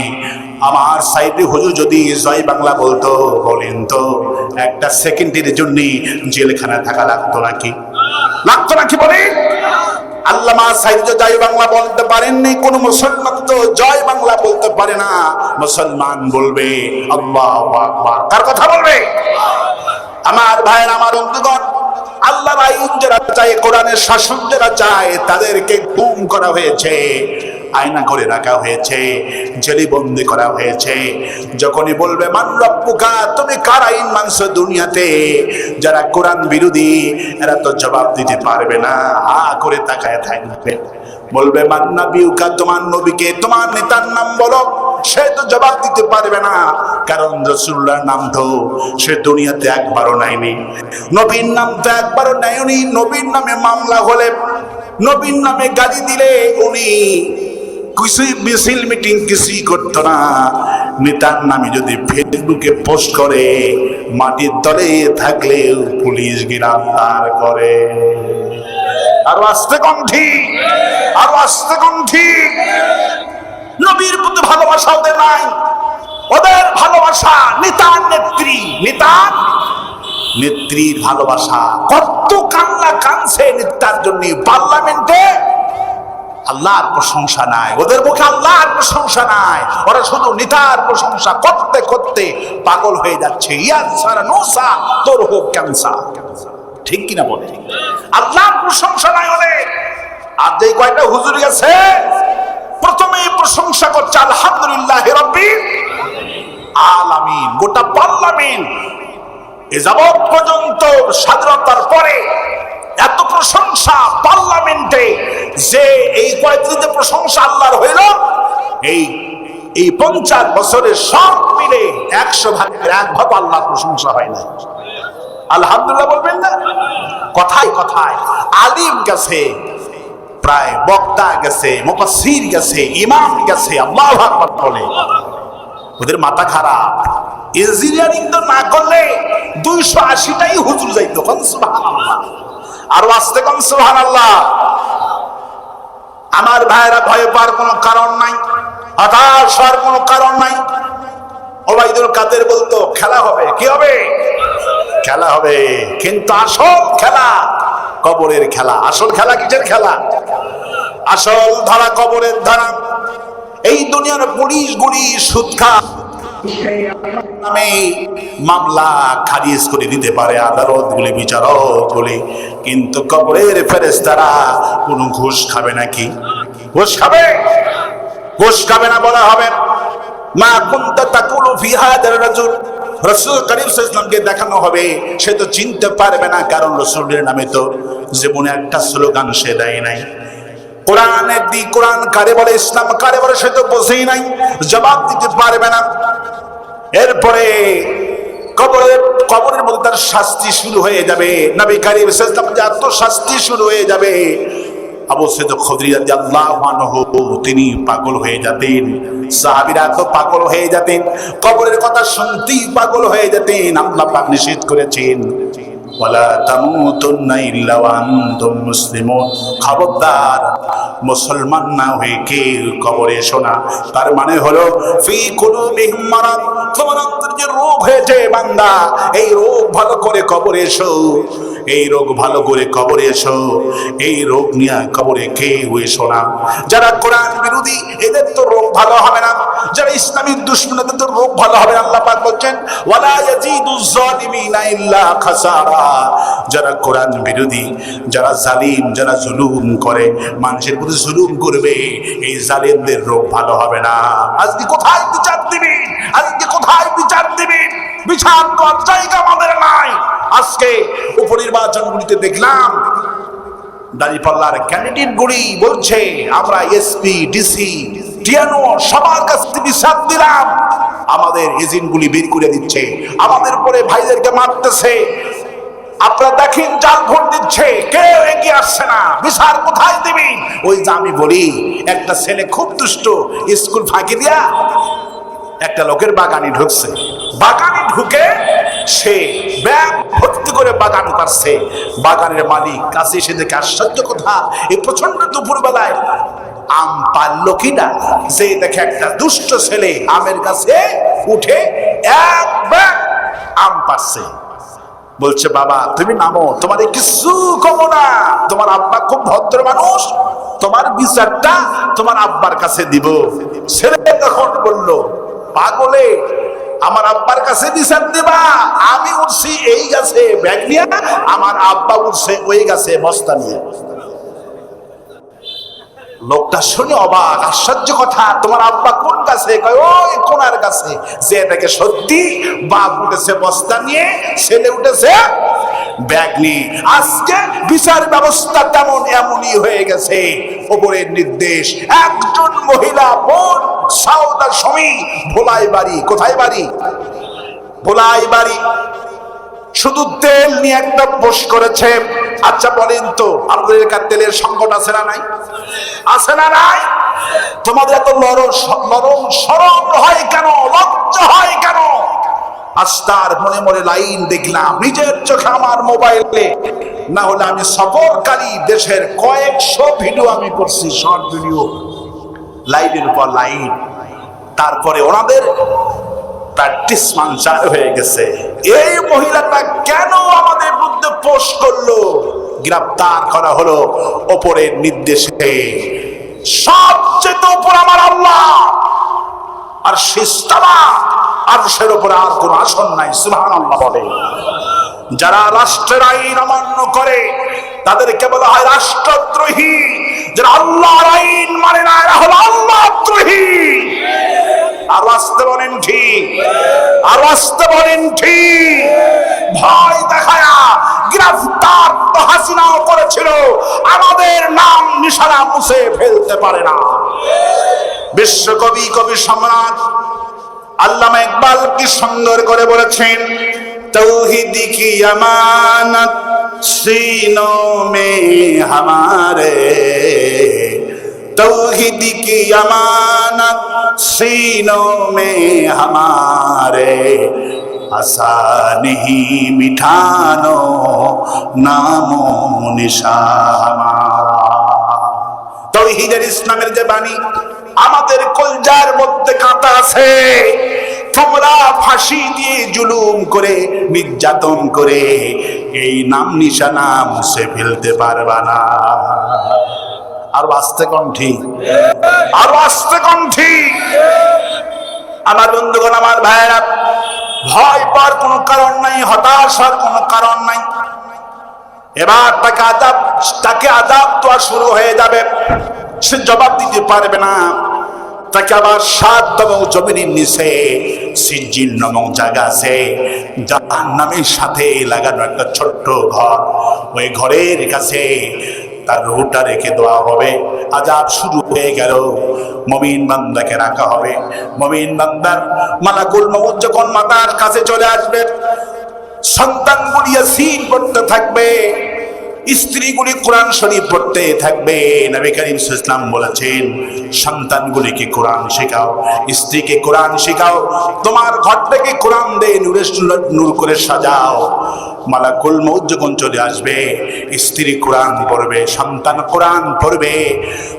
আমার সাইদি হুজুর যদি জয় বাংলা বলতো, বলেন তো একটা সেকেন্ডের জন্য জেলখানায় থাকা লাগতো নাকি? লাগতো নাকি? বলে আল্লামা সাইদি জয় বাংলা বলতে পারেননি। কোন মুসলমান তো জয় বাংলা বলতে পারে না। মুসলমান বলবে আল্লাহু আকবার। কার কথা বলবে? আমার ভাইয়ের, আমার বন্ধুগণ, আল্লাহর আইন যারা চায়, কোরআনের শাসন যারা চায়, তাদেরকে ঘুম করা হয়েছে, আয়না করে রাখা হয়েছে, জেলবন্দি করা হয়েছে। যখনই বলবে মান রব্বুকা, তুমি কার আইন মানছো দুনিয়াতে, যারা কোরআন বিরোধী এরা তো জবাব দিতে পারবে না, হা করে তাকায় থাকবে। বলবে মান নাবিউকা, তোমার নবীকে, তোমার নেতার নাম বলো, সে তো জবাব দিতে পারবে না, কারণ রাসূলুল্লাহর নাম তো সে দুনিয়াতে একবারও নেয়নি, নবীর নাম তো একবারও নেয়নি। নবীর নামে মামলা হলে, নবীর নামে গালি দিলে উনি কিছুই মিছিল মিটিং কিছুই করতো না। নেতার নামে যদি ফেসবুকে পোস্ট করে, মাটির তলে থাকলেও পুলিশ গ্রেফতার করে। আর আস্তে কণ্ঠী, আর আস্তে কণ্ঠী। নবীর প্রতি ভালোবাসা ওদের নাই, ওদের ভালোবাসা নেতার নেত্রী, নেতার নেত্রীর ভালোবাসা। কত কান্না কানছে নেতার জন্য পার্লামেন্টে, আল্লাহর প্রশংসা নাই ওদের মুখে, আল্লাহর প্রশংসা নাই। ওরা শুধু নেতার প্রশংসা করতে করতে পাগল হয়ে যাচ্ছে। ইয়াসার নোসা তোর হোক ক্যান্সার, ঠিক কিনা বলে? আল্লাহর প্রশংসা নাই ওদের। আর যে কয়টা হুজুর গেছে প্রথমেই প্রশংসা করছে আলহামদুলিল্লাহ রাব্বিল আলামিন। গোটা পার্লামেন্ট এ যাবৎ পর্যন্ত স্বাধীনতার পরে এত প্রশংসা পার্লামেন্টে, যে এই কয়েকদিন যে প্রশংসা আল্লাহর হইল, এই 50 বছরে সব মিলে 100 ভাগের 1 ভাগ আল্লাহর প্রশংসা হয় না। আলহামদুলিল্লাহ বলবেন না? কথায় কথায় আলিম গেছে, প্রায় বক্তা গেছে, মুফাসসির গেছে, ইমাম গেছে, আল্লাহু আকবার বলে। ওদের মাথা খারাপ। ইঞ্জিনিয়ারিং তো না করলে 280টাই হুজুর যাইতো। সুবহানাল্লাহ। আর আস্তে কোন সুবহানাল্লাহ। আমার ভাইরা ভয় পাওয়ার কোনো কারণ নাই, হতাশ হওয়ার কোনো কারণ নাই। ওবাইদুল কাদের বলতো খেলা হবে, কি হবে? খেলা হবে, কিন্তু আসল খেলা কবরের খেলা। আসল খেলা কিসের খেলা? আসল ধারা কবরের ধারা। এই দুনিয়ার পুলিশ গুলি সুদ নামে মামলা খারিজ করে দিতে পারে আদালত গুলি, বিচারক গুলি, কিন্তু কবরের ফেরেশতারা কোনো ঘুষ খাবে নাকি? ঘুষ খাবে? ঘুষ খাবে না বলা হবে। মা কুনতা তাকুলু ফি হাদার রাজুল, রাসূল করিম সাল্লাল্লাহু আলাইহি ওয়াসাল্লামকে দেখানো হবে, সে তো চিনতে পারবে না, কারণ রাসূলের নামে তো জীবনে একটা স্লোগান সে দেয় নাই। কোরআনের দি কোরআন কারে বলে, ইসলাম কারে বলে সে তো বোঝেই নাই, জবাব দিতে পারবে না। এরপরে কবরের মধ্যে তার শাস্তি শুরু হয়ে যাবে। নবী করিম সাল্লাল্লাহু আলাইহি ওয়াসাল্লাম এত শাস্তি শুরু হয়ে যাবে, আবু সাইদ খুদরি রাদিয়াল্লাহু আনহু তিনি পাগল হয়ে যেতেন, সাহাবীরা তো পাগল হয়ে যেতেন, কবরের কথা শুনতেই পাগল হয়ে যেতেন। আল্লাহ পাক নিষেধ করেছেন, ওয়ালা তামুতুন্না ইল্লা ওয়া আনতুম মুসলিমুন। খবরদার মুসলমান না হয়ে কেউ কবরে এসো না। তার মানে হলো ফি কুলুবিহিম মারাদ, তোমার অন্তরে যে রোগ হয়েছে বান্দা, এই রোগ ভালো করে কবরে এসো, এই রোগ ভালো করে কবরে এসো। এই রোগ নিয়ে কবরে কেউ এসো না। যারা কোরআন বিরোধী এদের তো রোগ ভালো হবে না, যারা ইসলামী দুশমন এদের তো রোগ ভালো হবে না। আল্লাহ পাক বলছেন ওয়ালা ইয়াজিদুজ জালিমিনা ইল্লা খাসারা। যারা কোরআন বিরোধী, যারা জালিম, যারা জুলুম করে, মানুষের প্রতি জুলুম করবে, এই জালিমদের রোগ ভালো হবে না। আজকে কোথায় বিচার দিবেন? আজকে কোথায় বিচার দিবেন? বিচার করার জায়গা আমাদের নাই। আজকে উপনির্বাচনগুলিতে দেখলাম দাঁড়িপাল্লার ক্যান্ডিডেট গুলি বলছে আমরা এসপি, ডিসি, টিএনও সবার কাছে বিচার দিলাম, আমাদের এজেন্ট গুলি বের করে দিচ্ছে, আমাদের পরে ভাইদেরকে মারতেছে। আপনারা দেখেন জাল ভোট দিচ্ছে, কেউ এগিয়ে আসছে না। বিচার কোথায় দিবেন? ওই যে আমি বলি, একটা ছেলে খুব দুষ্ট, স্কুল ফাঁকি দিয়া একটা লোকের বাগানে ঢুকছে, বাগানে ঢুকে সে ব্যাগ ভর্তি করে বাগান করছে। বাগানের মালিক কাছে এসে দেখে আশ্চর্য কথা, এই প্রচন্ড দুপুর বেলায় আম পারলো কিনা, যে দেখে একটা দুষ্ট ছেলে আমের কাছে উঠে এক ব্যাগ আম পাচ্ছে। বলছে বাবা তুমি নামো, তোমার কিছু কম না, তোমার আব্বা খুব ভদ্র মানুষ, তোমার বিচারটা তোমার আব্বার কাছে দিব। ছেলে তখন বলল পাগলে, আমার আব্বার কাছে বিচার দিবা? আমি উঠছি এই গাছে ব্যাগ নিয়ে, আমার আব্বা উঠছে ওই গাছে বস্তা নিয়ে। লোকটা শুনে অবাক, আশ্চর্য কথা, তোমার আব্বা কোন কাছে? কয় ওই কোনার কাছে। যে এটাকে সত্যি, বাপ উঠেছে বস্তা নিয়ে, ছেলে উঠেছে ব্যাগ নিয়ে। আজকে বিচার ব্যবস্থা তেমন এমনই হয়ে গেছে, ওপরের নির্দেশ। একজন মহিলা বোন সাউদা সমী, ভোলাই বাড়ি। কোথায় বাড়ি? ভোলাই বাড়ি। শুধু তেল নিয়ে একটা পোস্ট করেছে। আচ্ছা বলেন তো, আপনাদের কাছে তেলের সংকট আছে না নাই? আছে না নাই? তোমাদের এত নরম সরম হয় কেন? লজ্জা হয় কেন? আস্তার মনে মনে লাইন দেখলাম নিজের চোখে, আমার মোবাইলে। না হলে আমি সফরকারী দেশের কয়েকশো ভিডিও আমি করছি, শর্ট ভিডিও, লাইনের উপর লাইন। তারপরে ওনাদের প্র্যাকটিস মানচার হয়ে গেছে। এই মহিলাটা কেন আমাদের বিরুদ্ধে পোস্ট করলো? গ্রেফতার করা হলো ওপরের নির্দেশে। সবচেয়ে উপর আমার আল্লাহ, আর সিস্তামা আরশের উপরে আর কোন আসন নাই। সুবহানাল্লাহ বলে। যারা রাষ্ট্রের আইন অমান্য করে তাদেরকে বলা হয় রাষ্ট্রদ্রোহী। যারা আল্লাহর আইন মানে না, এরা হলো আল্লাহদ্রোহী। আর আসতে বলেন ঠিক, আর আসতে বলেন ঠিক। ভয় দেখায়া গ্রেফতার তো হাসিনাও করেছিল, আমাদের নাম নিশানা মুছে ফেলতে পারে না। বিশ্বকবি, কবি সম্রাট আল্লামা ইকবাল কি সুন্দর করে বলেছেন, तौहीद की अमानत सीनों में हमारे, तौहीद की अमानत सीनों में हमारे, आसा नहीं मिठानो नामो निशा हमारा। तौहीদের ইসলামের যে বাণী আমাদের কলজার মধ্যে কাঁটা আছে। তোমরা ফাঁসি দিয়ে জুলুম করে, নির্যাতন করে এই নাম নিশানা মুছে ফেলতে পারবা না। আর বাঁচতে কোন ঠিক, আর বাঁচতে কোন ঠিক। আমার বন্ধুগণ, আমার ভাইয়েরা, ভয় পাওয়ার কোনো কারণ নাই, হতাশ হওয়ার কোনো কারণ নাই। এবার তাকে আযাব তো শুরু হয়ে যাবে, সে জবাব দিতে পারবে না। তাকে আবার ৭ তম জমিনের নিচে সিজ্জিন নামক জায়গা আছে, জাহান্নামের সাথে লাগানো একটা ছোট্ট ঘর। ওই ঘরের কাছে তার রূহটা রেখে দেওয়া হবে। আযাব শুরু হয়ে গেল। মুমিন বান্দাকে রাখা হবে। মুমিন বান্দার মালাকুল মউত যখন মাতার কাছে চলে আসবে, সন্তানগুলি ইয়াসিন পড়তে থাকবে, স্ত্রীগুলি কোরআন শরীফ পড়তে থাকবে। নবী করিম সাল্লাল্লাহু আলাইহি ওয়াসাল্লাম বলেছেন, সন্তানগুলিকে কোরআন শেখাও, স্ত্রীকে কোরআন শেখাও, তোমার ঘরটাকে কোরআন দিয়ে নূর করে সাজাও। মালাকুল মউত যখন চলে আসবে, স্ত্রী কোরআন পড়বে, সন্তান কোরআন পড়বে।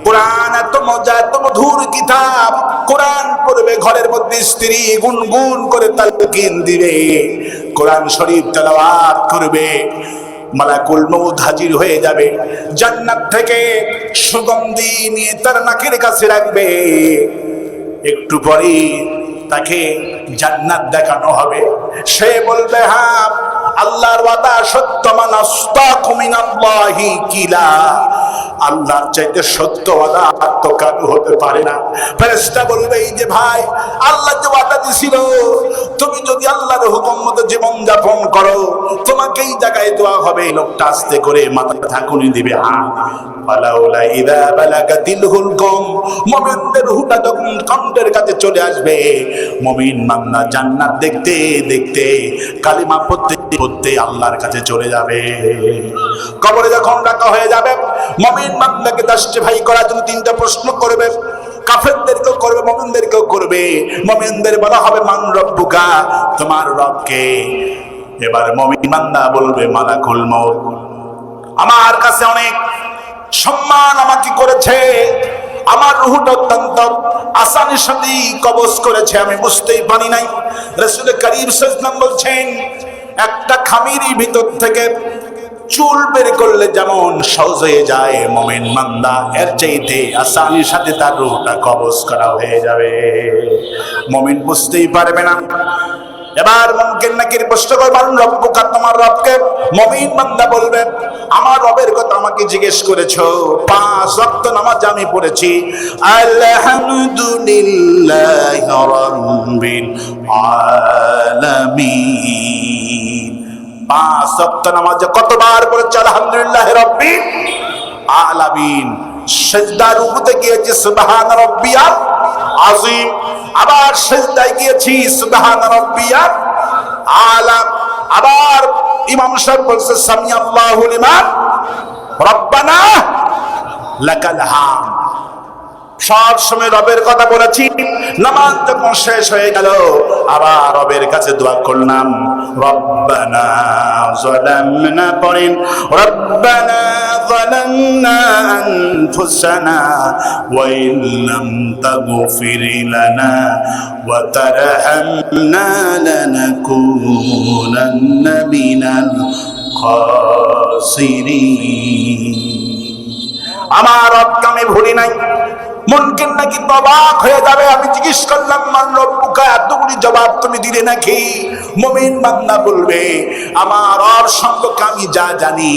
কোরআন এত মজা, এত মধুর কিতাব। কোরআন পড়বে, ঘরের মধ্যে স্ত্রী গুনগুন করে তালকিন দিবে, কোরআন শরীফ তেলাওয়াত করবে। মালাকুল মউত হাজির হয়ে যাবে, জান্নাত থেকে সুগন্ধি নিয়ে তার নাকের কাছে রাখবে। একটু পরে তাকে জান্নাত দেখানো হবে। সে বলবে, হ্যাঁ আল্লাহর ওয়াদা সত্য, মান আসদাকু মিনাল্লাহি কিলা, আল্লাহর চাইতে সত্য ওয়াদা তো কারো হতে পারে না। ফেরেশতা বলবে, এই যে ভাই, আল্লাহ যে ওয়াদা দিছিল, তুমি যদি আল্লাহর হুকুম মতো জীবন যাপন করো, তোমাকে এই জায়গায় দেওয়া হবে। লোকটা আস্তে করে মাথা ঝাঁকুনি দিবে, হ্যাঁ ফালাউলা ইযা বালাগাতিল হুলকুম, মুমিনদের রূহটা যখন কণ্ঠের কাছে চলে আসবে, মুমিন বান্দা জান্নাত দেখতে দেখতে, কালিমা পড়তে পড়তে আল্লাহর কাছে চলে যাবে। কবরে যখন রাখা হয়ে যাবে, মুমিন বান্দাকে জাস্টিফাই করার জন্য 3টা প্রশ্ন করবে। কাফেরদেরকেও করবে, মুমিনদেরকেও করবে। মুমিনদের বলা হবে, মান রব্বুকা, তোমার রব কে? এবার মুমিন বান্দা বলবে, মালাকুল মউত, আমার কাছে অনেক সম্মান আমাকে করেছে, আমার রূহটা অত্যন্ত আসানির সাথে কবজ করেছে, আমি বুঝতেই পারি নাই। রাসূল করিম সাল্লাল্লাহু আলাইহি ওয়াসাল্লাম বলছেন, একটা খামির ভিতর থেকে চুল বের করলে যেমন সহজ হয়ে যায়, মুমিন বান্দা এর চাইতে আসানির সাথে তার রূহটা কবজ করা হয়ে যাবে। মুমিন বুঝতেই পারবে না। এবার মুনকির নাকির প্রশ্ন করবে, মান রব্বুকা, তোমার রবকে? মুমিন বান্দা বলবে, আমার রবের কথা আমাকে জিজ্ঞেস করেছো। 5 ওয়াক্ত নামাজ আমি পড়েছি। আলহামদুলিল্লাহি রাব্বিল আলামিন। 5 ওয়াক্ত নামাজে কতবার পড়েছি আলহামদুলিল্লাহি রাব্বিল আলামিন। সিজদা রুকুতে গিয়েছি সুবহান রাব্বিয়াল আযীম, আবার সিজদায় গিয়েছি সুবহান রাব্বিয়াল আলা, আবার ইমাম সাহেব বলছে সামি আল্লাহু লিমান রব্বানা লাকাল হামদ। সব সময় রবের কথা বলেছি। নামাজ যখন শেষ হয়ে গেল আবার রবের কাছে দোয়া করলাম, রব্বানা যালামনা, পড়েন রব্বানা যালামনা আনফুসানা ওয়া ইন লাম তাগফির লানা ওয়া তারহামনা লানাকুনান্না মিনাল খাসিরিন। আমার রবকে আমি ভুলি নাই। মুনকির নাকি অবাক হয়ে যাবে। আমি জিজ্ঞেস করলাম মান রব্বুকা, এতগুলি জবাব তুমি দিলে নাকি? মুমিন বান্দা বলবে আমার রব সম্পর্কে আমি যা জানি,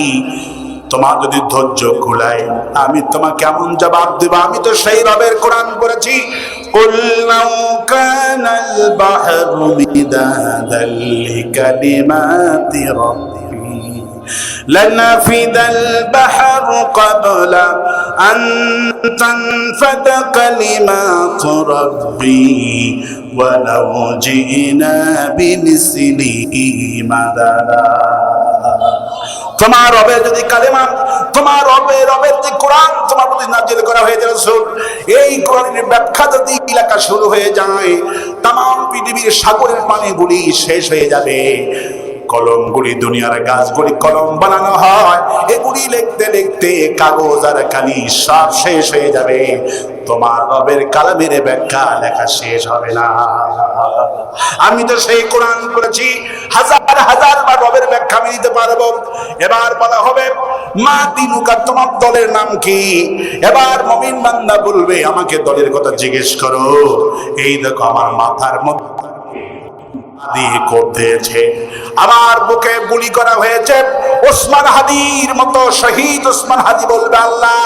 তোমার যদি ধৈর্য কুলায় আমি তোমাকে কেমন জবাব দেব? আমি তো সেই রবের কোরআন পড়েছি। কুল লাউ কানাল বাহরু মিদাদাল লিকালিমাতি রাব্বি لنفد البحر قبل أن تنفد كلمات ربي ولو جئنا بمثله مددا। তোমার রবের যদি কালেমা, তোমার রবের যে কোরআন তোমার প্রতি নাযিল করা হয়েছে রাসূল, এই কোরআনের ব্যাখ্যা যদি এলাকা শুরু হয়ে যায়, तमाम পৃথিবীর সাগরের পানিগুলি শেষ হয়ে যাবে। কলমগুলি, দুনিয়ার গাছগুলি কলম বানানো হয়, এগুলি লিখতে লিখতে কাগজ আর কালি সব শেষ হয়ে যাবে, তোমার রবের কালামের ব্যাখ্যা লেখা শেষ হবে না। আমি তো সেই কোরআন পড়েছি, হাজার হাজার বার রবের ব্যাখ্যা আমি দিতে পারবো। এবার বলা হবে মা দিনুকা, তোমার দলের নাম কি? এবার মুমিন বান্দা বলবে আমাকে দলের কথা জিজ্ঞেস করো। এই দেখো আমার মাথার মধ্যে করতেছে, আমার বুকে গুলি করা হয়েছে। ওসমান হাদির মতো শহীদ ওসমান হাদি বলবে আল্লাহ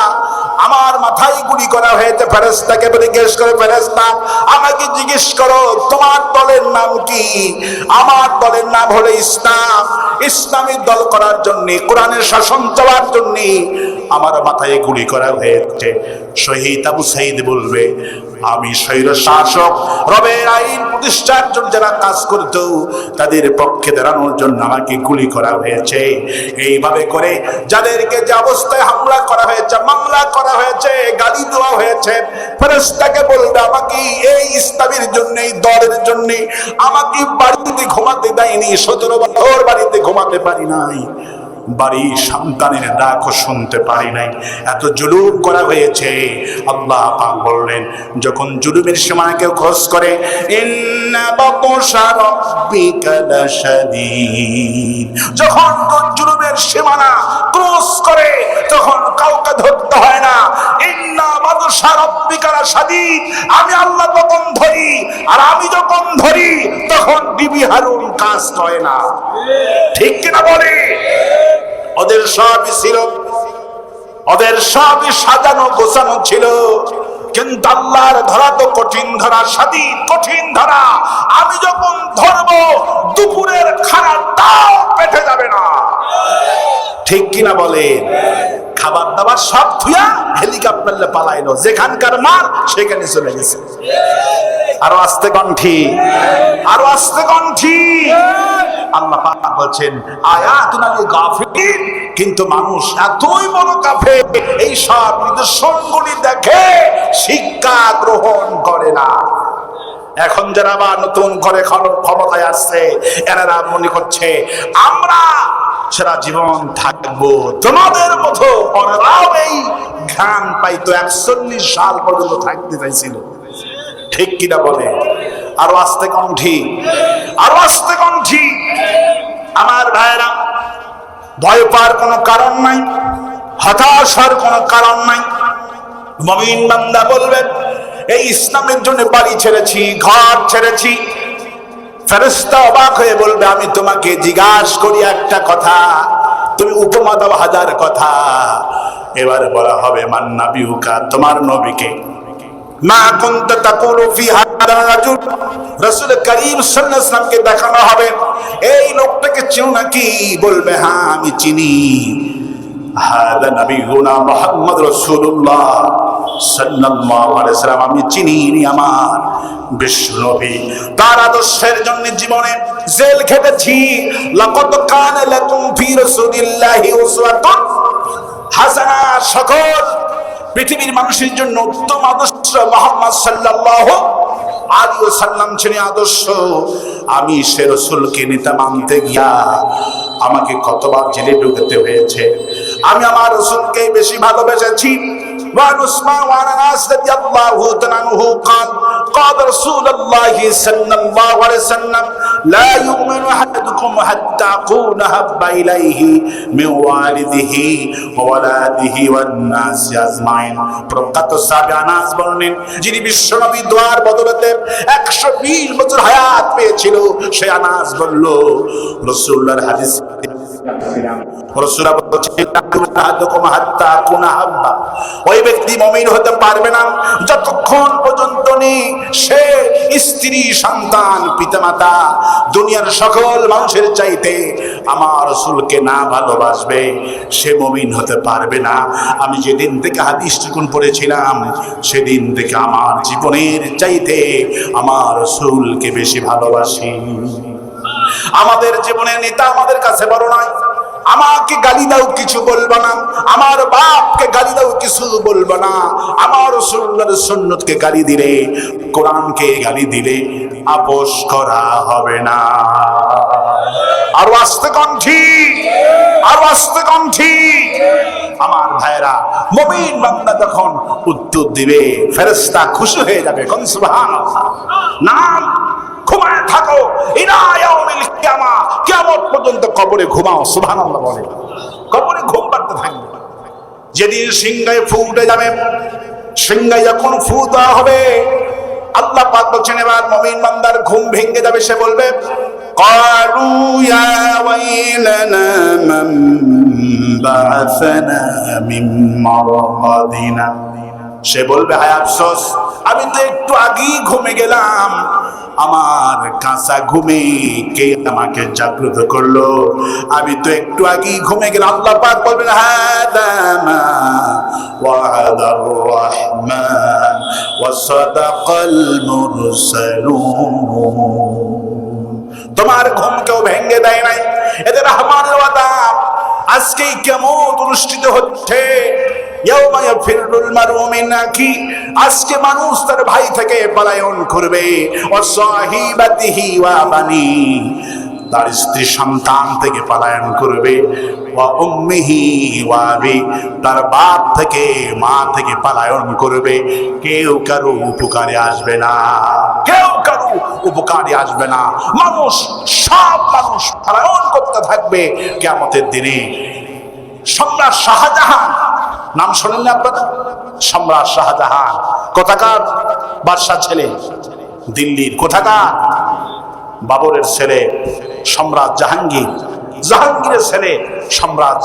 আমার মাথায় গুলি করা হয়েছে। ফেরেশতাকে জিজ্ঞেস করে, ফেরেশতা আমাকে জিজ্ঞেস করো তোমার দলের নাম কি? আমার দলের নাম হলো ইসলাম। ইসলামী দল করার জন্য, কোরআনের শাসন চলার জন্য আমার মাথায় গুলি করা হয়েছে। শহীদ আবু সাইদ বলবে আমি স্বৈর শাসক, রবের আইন প্রতিষ্ঠার জন্য যারা কাজ করত তাদের পক্ষে দাঁড়ানোর জন্য আমাকে গুলি করা হয়েছে। এইভাবে করে যাদেরকে যে অবস্থায় হামলা করা হয়েছে, মামলা করা হয়েছে, গালি দেওয়া হয়েছে, ফেরেশতাকে বলবে আমাকে এই ইসলামের জন্য, এই দলের জন্য আমাকে বাড়িতে ঘুমাতে দেয়নি, 17 বছর বাড়িতে ঘুমাতে পারি নাই, বাড়ির সন্তানের ডাকও শুনতে পারি নাই, এত জুলুম করা হয়েছে। আল্লাহ পাক বললেন যখন জুলুমের সীমানা কেউ ক্রস করে, ইন্না বাতশা রাব্বিকা লাশাদীদ, যখন জুলুমের সীমানা ক্রস করে তখন কাউকে ধরতে হয় না। ইন্না বাতশা রাব্বিকা লাশাদীদ, আমি আল্লাহ যখন ধরি, আর আমি যখন ধরি তখন বিবি হারুন কাজ হয় না। ঠিক কিনা বলে? ওদের সবই ছিল, ওদের সবই সাজানো গোছানো ছিল, কিন্তু আল্লাহর ধরা তো কঠিন ধরা, স্বাধীন কঠিন ধরা। আমি যখন ধরবো দুপুরের খানাটাও পেটে যাবে না। ঠিক কিনা বলে? খাবার দাবার সব থুয়া হেলিকপ্টারে পালাইলো, যেখানকার মাল সেখানে চলে গেছে। আরো আস্তে কণ্ঠী, আরো আস্তে কণ্ঠী। আল্লাহ পাক বলছেন আয়াতুনা লিল গাফিলিন, কিন্তু মানুষ এতই বড় কাফের এই সব নিদর্শনগুলি দেখে শিক্ষা গ্রহণ করে না। এখন যারা আবার নতুন করে ক্ষমতায় আসছে, এনারা মনে করছে আমরা সারা জীবন থাকবো তোমাদের মতো। ওরাও এই ঘ্রাণ পাইতো, 41 সাল পর্যন্ত থাকতে চাইছিল। ঠিক কিনা বলে? আরো আস্তে কণ্ঠী, আরো আস্তে কণ্ঠী। আমার ভাইরা, ভয় পাওয়ার কোনো কারণ নাই, হতাশ হওয়ার কোনো কারণ নাই। মুমিন বান্দা বলবেন এই ইসলামের জন্য বাড়ি ছেড়েছি, ঘর ছেড়েছি। ফেরেশতা অবাক হয়ে বলবে আমি তোমাকে জিজ্ঞাসা করি একটা কথা, তুমি উপমা দাও হাজার কথা। এবার বলা হবে মান নাবিউকা, তোমার নবীকে। মা কুনতা তাকুলু ফি হাদা রাজুল, রাসূল করিম সাল্লাল্লাহু আলাইহি ওয়াসাল্লামকে দেখানো হবে এই লোকটাকে চিনো নাকি? বলবে হ্যাঁ আমি চিনি। হাদা নবিয়ুনা মুহাম্মদ রাসূলুল্লাহ সাল্লাল্লাহু আলাইহি ওয়াসাল্লাম, আমি চিনি আমার বিশ্ব নবী। তার আদর্শের জন্য জীবনে জেল খেটেছি। লাকাদ কানা লাকুম ফি রাসূলিল্লাহি উসওয়াতুন হাসানা, সকল পৃথিবীর মানুষের জন্য উত্তম আদর্শ মুহাম্মদ সাল্লাল্লাহু আলাইহি ওয়াসাল্লাম ছিলেন আদর্শ। আমি সে রাসূলকে নিতে মানতে গিয়া আমাকে কতবার জেলে ঢুকতে হয়েছে। আমি আমার রাসূলকে বেশি ভালোবেসেছি। وعن عثمان وعن انس رضي الله تعالى عنه قال قال رسول الله صلى الله عليه وسلم لا يؤمن احدكم حتى اكون احب اليه من والده وولده والناس اجمعين। প্রখ্যাত সাহাবী আনাস বলেন, যিনি বিশ্বনবী দোয়ার বদলতে 120 বছর হায়াত পেয়েছিল, সে আনাস বলল রাসূলুল্লাহর হাদিস ওই ব্যক্তি মুমিন হতে পারবে না যতক্ষণ পর্যন্ত সে স্ত্রী, সন্তান, পিতামাতা, দুনিয়ার সকল মানুষের চাইতে আমার রাসূলকে না ভালোবাসবে, সে মুমিন হতে পারবে না। আমি যেদিন থেকে হাদিস টুকুন পড়েছিলাম, সেদিন থেকে আমার জীবনের চাইতে আমার রাসূলকে বেশি ভালোবাসি। আমাদের জীবনের নেতা আমাদের কাছে বড় নয়। আমাকে গালি দাও কিছু বলবো না, আমার বাপকে গালি দাও কিছু বলবো না, আমার রাসূলুল্লাহর সুন্নতকে গালি দিলে, কোরআনকে গালি দিলে আপোষ করা হবে না। আর আস্তে কণ্ঠী, আর আস্তে কণ্ঠী। আমার ভাইরা, মুমিন বান্দা যখন উত্তর দিবে, ফেরেশতা খুশি হয়ে যাবে। কোন সুবহানাল্লাহ। নাম ঘুমায় থাকো ইলা ইয়াউমিল কিয়ামা, কিয়ামত পর্যন্ত কবরে ঘুমাও। সুবহানাল্লাহ বলে, কবরে ঘুম পাড়তে থাকবে। যেদিন সিংহায় ফু উঠে যাবে, সিংহায় যখন ফু দেওয়া হবে, আল্লাহ পাক বলছেন এবার মুমিন বান্দার ঘুম ভেঙে যাবে। সে বলবে ক্বালু ইয়া ওয়াইলানা মান বা'আসানা মিন মারকাদিনা। সে বলবে হায় আফসোস, আমি তো একটু আগেই ঘুমে গেলাম, আমার কাঁচা ঘুমে কে আমাকে জাগ্রত করলো? আমি তো একটু আগেই ঘুমে গেলাম। আল্লাহ পাক বলবেন হাদা মা ওয়া'দার রাহমান ওয়া সাদাকাল মুরসালুন। তোমার ঘুম কেউ ভেঙে দেয় নাই, এদের রহমানের ওয়াদা। আজকেই কিয়ামত অনুষ্ঠিত হচ্ছে। ইয়াউমা ইয়াফিরুল মারউ মিন আখি, আজকে মানুষ তার ভাই থেকে পলায়ন করবে। ওয়া সাহিবাতিহি ওয়া বানি, তার স্ত্রী সন্তান থেকে পলায়ন করবে। ওয়া উম্মিহি ওয়া আবি, তার বাপ থেকে, মা থেকে পলায়ন করবে। কেউ কারো উপকারে আসবে না, কেউ কারো উপকারে আসবে না। মানুষ, সব মানুষ পলায়ন করতে থাকবে কিয়ামতের দিনে। সম্রাট শাহজাহান, নাম শোনেন না আপনারা? সম্রাট শাহজাহান কোথাকার বাদশা ছেলে? দিল্লির। কোথাকার? বাবরের ছেলে সম্রাট জাহাঙ্গীর, জাহাঙ্গীরের ছেলে সম্রাট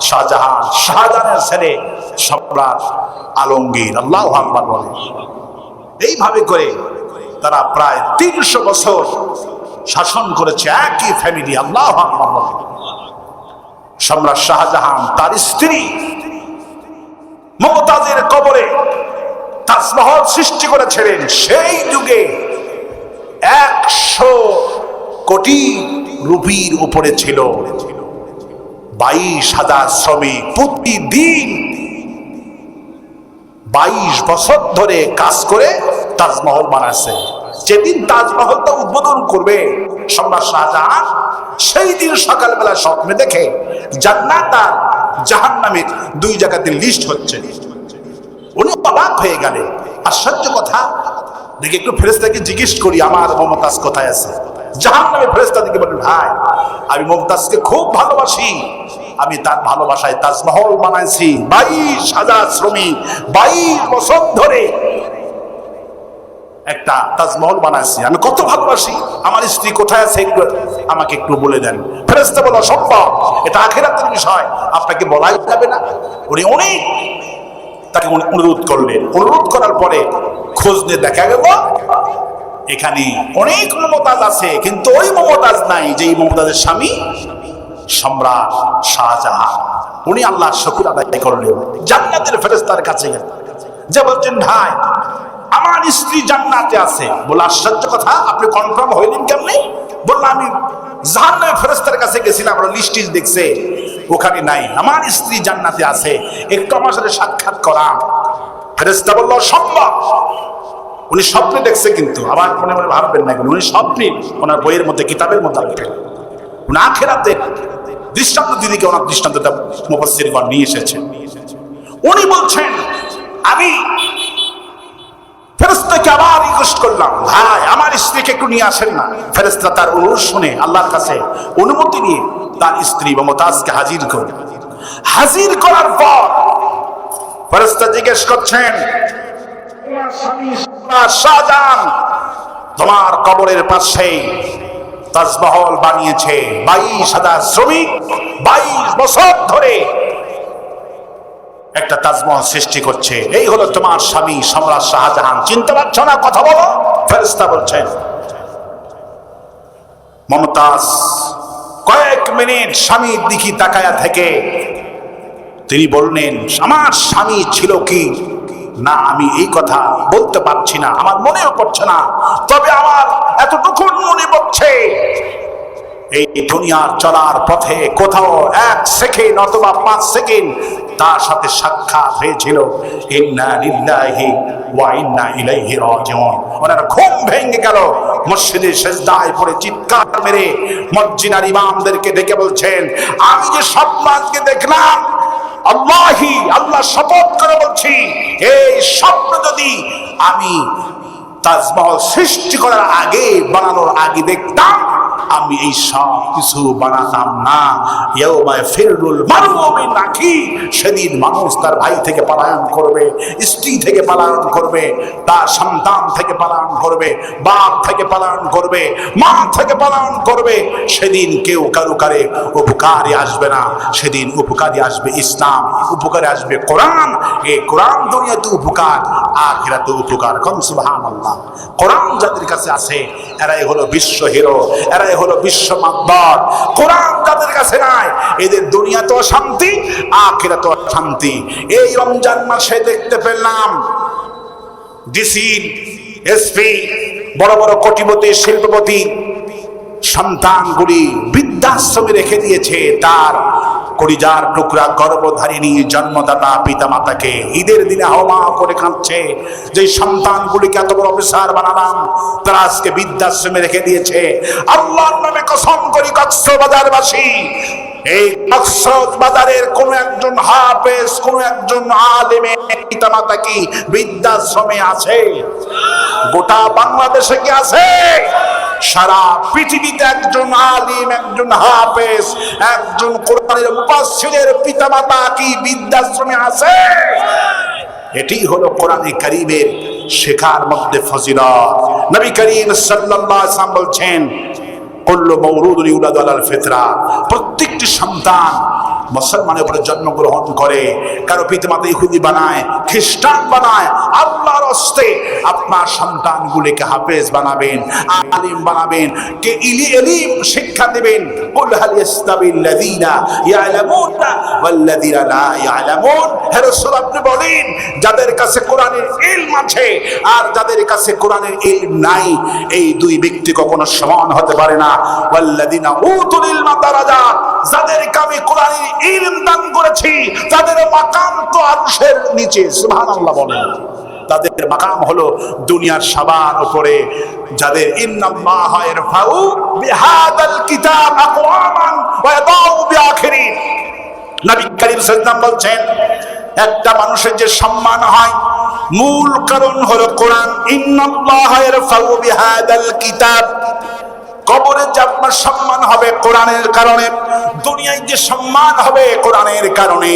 শাহজাহান, শাহজাহানের ছেলে সম্রাট আলমগীর। আল্লাহু আকবার বলে। এইভাবে করে তারা প্রায় 300 বছর শাসন করেছে একই ফ্যামিলি। আল্লাহু আকবার বলে। সম্রাট শাহজাহান তার স্ত্রী মুমতাজের কবরে তাজমহল সৃষ্টি করেছিলেন। সেই যুগে 100 কোটি রুপির উপরে ছিল। 22,000 শ্রমিক প্রতিদিন 22 বছর ধরে কাজ করে তাজমহল বানাচ্ছে। যেদিন তাজমহলটা উদ্বোধন করবে সম্রাট শাহজাহান, সেই দিন সকালবেলা স্বপ্নে দেখে জান্নাত আর জাহান্নামের 2 জায়গাতে লিস্ট হচ্ছে। উনি অবাক হয়ে গেলেন। আশ্চর্য কথা, দেখে একটু ফেরেশতাকে জিজ্ঞেস করি আমার মমতাজ কোথায় আছে। জাহান্নামের ফেরেশতা দিকে বলেন, ভাই আমি মমতাজকে খুব ভালোবাসি, আমি তার ভালোবাসায় তাজমহল বানাইছি। 22,000 শ্রমিক 22 বছর ধরে একটা তাজমহল বানাইছি, আমি কত ভালোবাসি, আমার স্ত্রী কোথায় আছে একটু আমাকে একটু বলে দেন। ফেরেশতা বলা সম্ভব, এটা আখিরাতের বিষয়, আপনাকে বলাই যাবে না। উনি অনেক তাকে অনুরোধ করলেন, অনুরোধ করার পরে খোঁজ নিয়ে দেখা গেল এখানে অনেক মমতাজ আছে, কিন্তু ওই মমতাজ নাই যেই মমতাজের স্বামী সম্রাট শাহজাহান। উনি আল্লাহর শুকর আদায় করলেন, জান্নাতের ফেরেশতার কাছে গেলেন, যে বলছেন ভাই আমার স্ত্রী জান্নাতে আছে। বলে আশ্চর্য কথা, আপনি কনফার্ম হইলেন কেমনে? বললাম আমি জাহান্নামের ফেরেশতার কাছে গেছিলাম, আমরা লিস্ট দেখছে ওখানে নাই, আমার স্ত্রী জান্নাতে আছে, একটু আমার সাথে সাক্ষাৎ করা। ফেরেশতা বলল সম্ভব। উনি স্বপ্নে দেখছে, কিন্তু আবার মনে মনে ভাববেন না, উনি স্বপ্নে ওনার বইয়ের মধ্যে কিতাবের মধ্যে লিখেন, উনি আখিরাতে দৃষ্টান্ত দিদিকে ওনার দৃষ্টান্তটা মুফাসসিরগণ নিয়ে এসেছেন। উনি বলছেন আমি ফেরেশতাকে আবার রিকোয়েস্ট করলাম, ভাই আমার স্ত্রীকে একটু নিয়ে আসেন না। ফেরেশতা তার অনুরোধ শুনে আল্লাহর কাছে অনুমতি নিয়ে তার স্ত্রী মমতাজকে হাজির করলেন। হাজির করার পর ফেরেশতা জিজ্ঞেস করছেন, শাহজাহান তোমার কবরের পাশেই তাজমহল বানিয়েছে 22,000 শ্রমিক, 22 বছর ধরে একটা তাজমহল সৃষ্টি করছে, এই হলো তোমার স্বামী সম্রাট শাহজাহান, চিনতে পারছো না? কথা বলো। ফেরেশতা বলছেন মমতাজ কয়েক মিনিট স্বামীর দিকে তাকায়া থেকে তিনি বললেন আমার স্বামী ছিল কি না আমি এই কথা বলতে পারছি না, আমার মনেও পড়ছে না, তবে আমার এতটুকু মনে পড়ছে এই দুনিয়ার চলার পথে কোথাও 1 সেকেন্ড অথবা 5 সেকেন্ড তার সাথে সাক্ষাৎ হয়েছিল। ইন্না লিল্লাহি ওয়া ইন্না ইলাইহি রাজিউন। ওনার ঘুম ভেঙে গেল, মসজিদে সিজদায় পড়ে চিৎকার মেরে মসজিদের ইমামদেরকে ডেকে বলছেন আমি যে স্বপ্ন আজকে দেখলাম, আল্লাহি আল্লাহ শপথ করে বলছি এই স্বপ্ন যদি আমি তাজমহল সৃষ্টি করার আগে বানানোর আগে দেখতাম আমি এই সব কিছু বানাতাম না। ইয়াউমা ফিরুল মারউ মিন আখি, সেদিন মানুষ তার ভাই থেকে পলায়ন করবে, স্ত্রী থেকে পলায়ন করবে, তার সন্তান থেকে পলায়ন করবে, বাপ থেকে পলায়ন করবে, মা থেকে পলায়ন করবে। সেদিন কেউ কারো কারে উপকারে আসবে না, সেদিন উপকারে আসবে ইসলাম, উপকারে আসবে কোরআন। এই কোরআন দুনিয়াতে উপকার, আখিরাতে উপকার। কোন সুবহানাল্লাহ। কোরআন যাদের কাছে আছে এরাই হলো বিশ্ব হিরো, এরাই হলো বিশ্ব মাতবার। কোরআন যাদের কাছে নাই এদের দুনিয়াতেও শান্তি, আখিরাতেও শান্তি। এই রমজান মাসে দেখতে পেলাম ডিসি, এসপি, বড় বড় কোটিপতি, শিল্পপতি সন্তানগুলি বৃদ্ধাশ্রমে রেখে দিয়েছে তার কলিজার টুকরা গর্ভধারিণী জন্মদাতা পিতা মাতাকে। ঈদের দিনে হাওয়া করে কাঁদছে যে সন্তানগুলিকে এত বড় অফিসার বানালাম, তারা আজকে বৃদ্ধাশ্রমে রেখে দিয়েছে। আল্লাহর নামে কসম করি কক্সবাজারবাসী, এই কক্সবাজারের কোন একজন হাফেজ, কোন একজন আলেমে পিতা মাতা কি বৃদ্ধাশ্রমে আছে? গোটা বাংলাদেশে কি আছে? সারা পৃথিবীতে একজন আলিম, একজন হাফেজ, একজন কোরআনের মুফাসসিরের পিতামাতা কি বৃদ্ধাশ্রমে আছে? এটি হলো কোরআনে কারীমের শেখার মধ্যে ফজিলত। নবী করিম সাল্লাল্লাহু আলাইহি ওয়াসাল্লাম বলছেন কুল্লু মাওলুদুন ইউলাদু আলাল ফিতরা, প্রত্যেকটি সন্তান মুসলমানের উপরে জন্মগ্রহণ করে, কারো পিতামাতা ইহুদি বানায়, খ্রিস্টান বানায়। আল্লাহর হস্তে আপনার সন্তানগুলিকে হাফেজ বানাবেন, আলিম বানাবেন, কে ইলম শিক্ষা দিবেন। কুল হাল ইস্তাবিল্লাযিনা ইয়ালামুনা ওয়াল্লাযিনা লা ইয়ালামুন। হে রাসূল আপনি বলেন যাদের কাছে কোরআনের ইলম আছে আর যাদের কাছে কোরআনের ইলম নাই, এই দুই ব্যক্তি কখনো সমান হতে পারে না। ওয়াল্লাযিনা উতুল ইলমা দারাজাত, যাদেরকে আমি কোরআনের ইলম দান করেছি তাদের মাকাম তো আরশের নিচে। সুবহানাল্লাহ বলেন। তাদের মাকাম হলো দুনিয়ার সবার উপরে। যাদের ইন্নাল্লাহা ইয়ারফাউ বিহাদাল কিতাব আকওয়ামান ওয়া ইয়াদাউ বিআখিরিন। নবী করিম সাল্লাল্লাহু আলাইহি ওয়াসাল্লাম বলছেন একটা মানুষের যে সম্মান হয় মূল কারণ হলো কোরআন। ইন্নাল্লাহা ইয়ারফাউ বিহাদাল কিতাব, কবরে যে আপনার সম্মান হবে কোরআনের কারণে, দুনিয়ায় যে সম্মান হবে কোরআনের কারণে,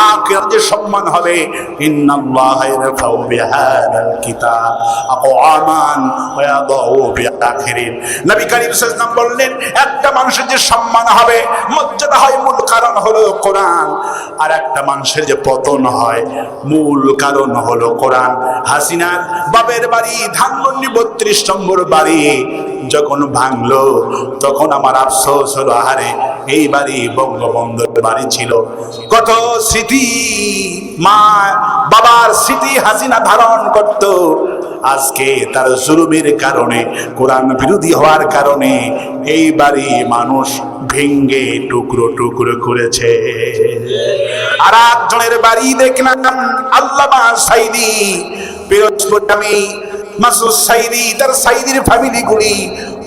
আখিরাতে যে সম্মান হবে। ইন্নাল্লাহা ইয়ারফাউ বিহাদাল কিতাব আকওয়ামান ওয়া ইয়াদাউ বিআখিরিন। নবী করিম সাল্লাল্লাহু আলাইহি ওয়াসাল্লাম বললেন, একটা মানুষের যে সম্মান হবে, মর্যাদা হয়, মূল কারণ হলো কোরআন। আর একটা মানুষের যে পতন হয়, মূল কারণ হলো কোরআন। হাসিনার বাপের বাড়ি ধানমন্ডি 32 নম্বর বাড়ি যখন ভাঙলো, তখন আমার আফসোস হলো, আহারে এই বাড়ি বঙ্গবন্ধুর বাড়ি ছিল। কত স্মৃতি, মা বাবার স্মৃতি হাসিনা ধারণ করত। আজকে তার জুলুমের কারণে, কোরআন বিরোধী হওয়ার কারণে এই বাড়ি মানুষ ভেঙ্গে টুকরো টুকরো করেছে। আর একজনের বাড়ি দেখলাম, আল্লামা সাইদি, পিরোজপুরগামী মাসুদ সাইদি, তার সাইদির ফ্যামিলিগুলি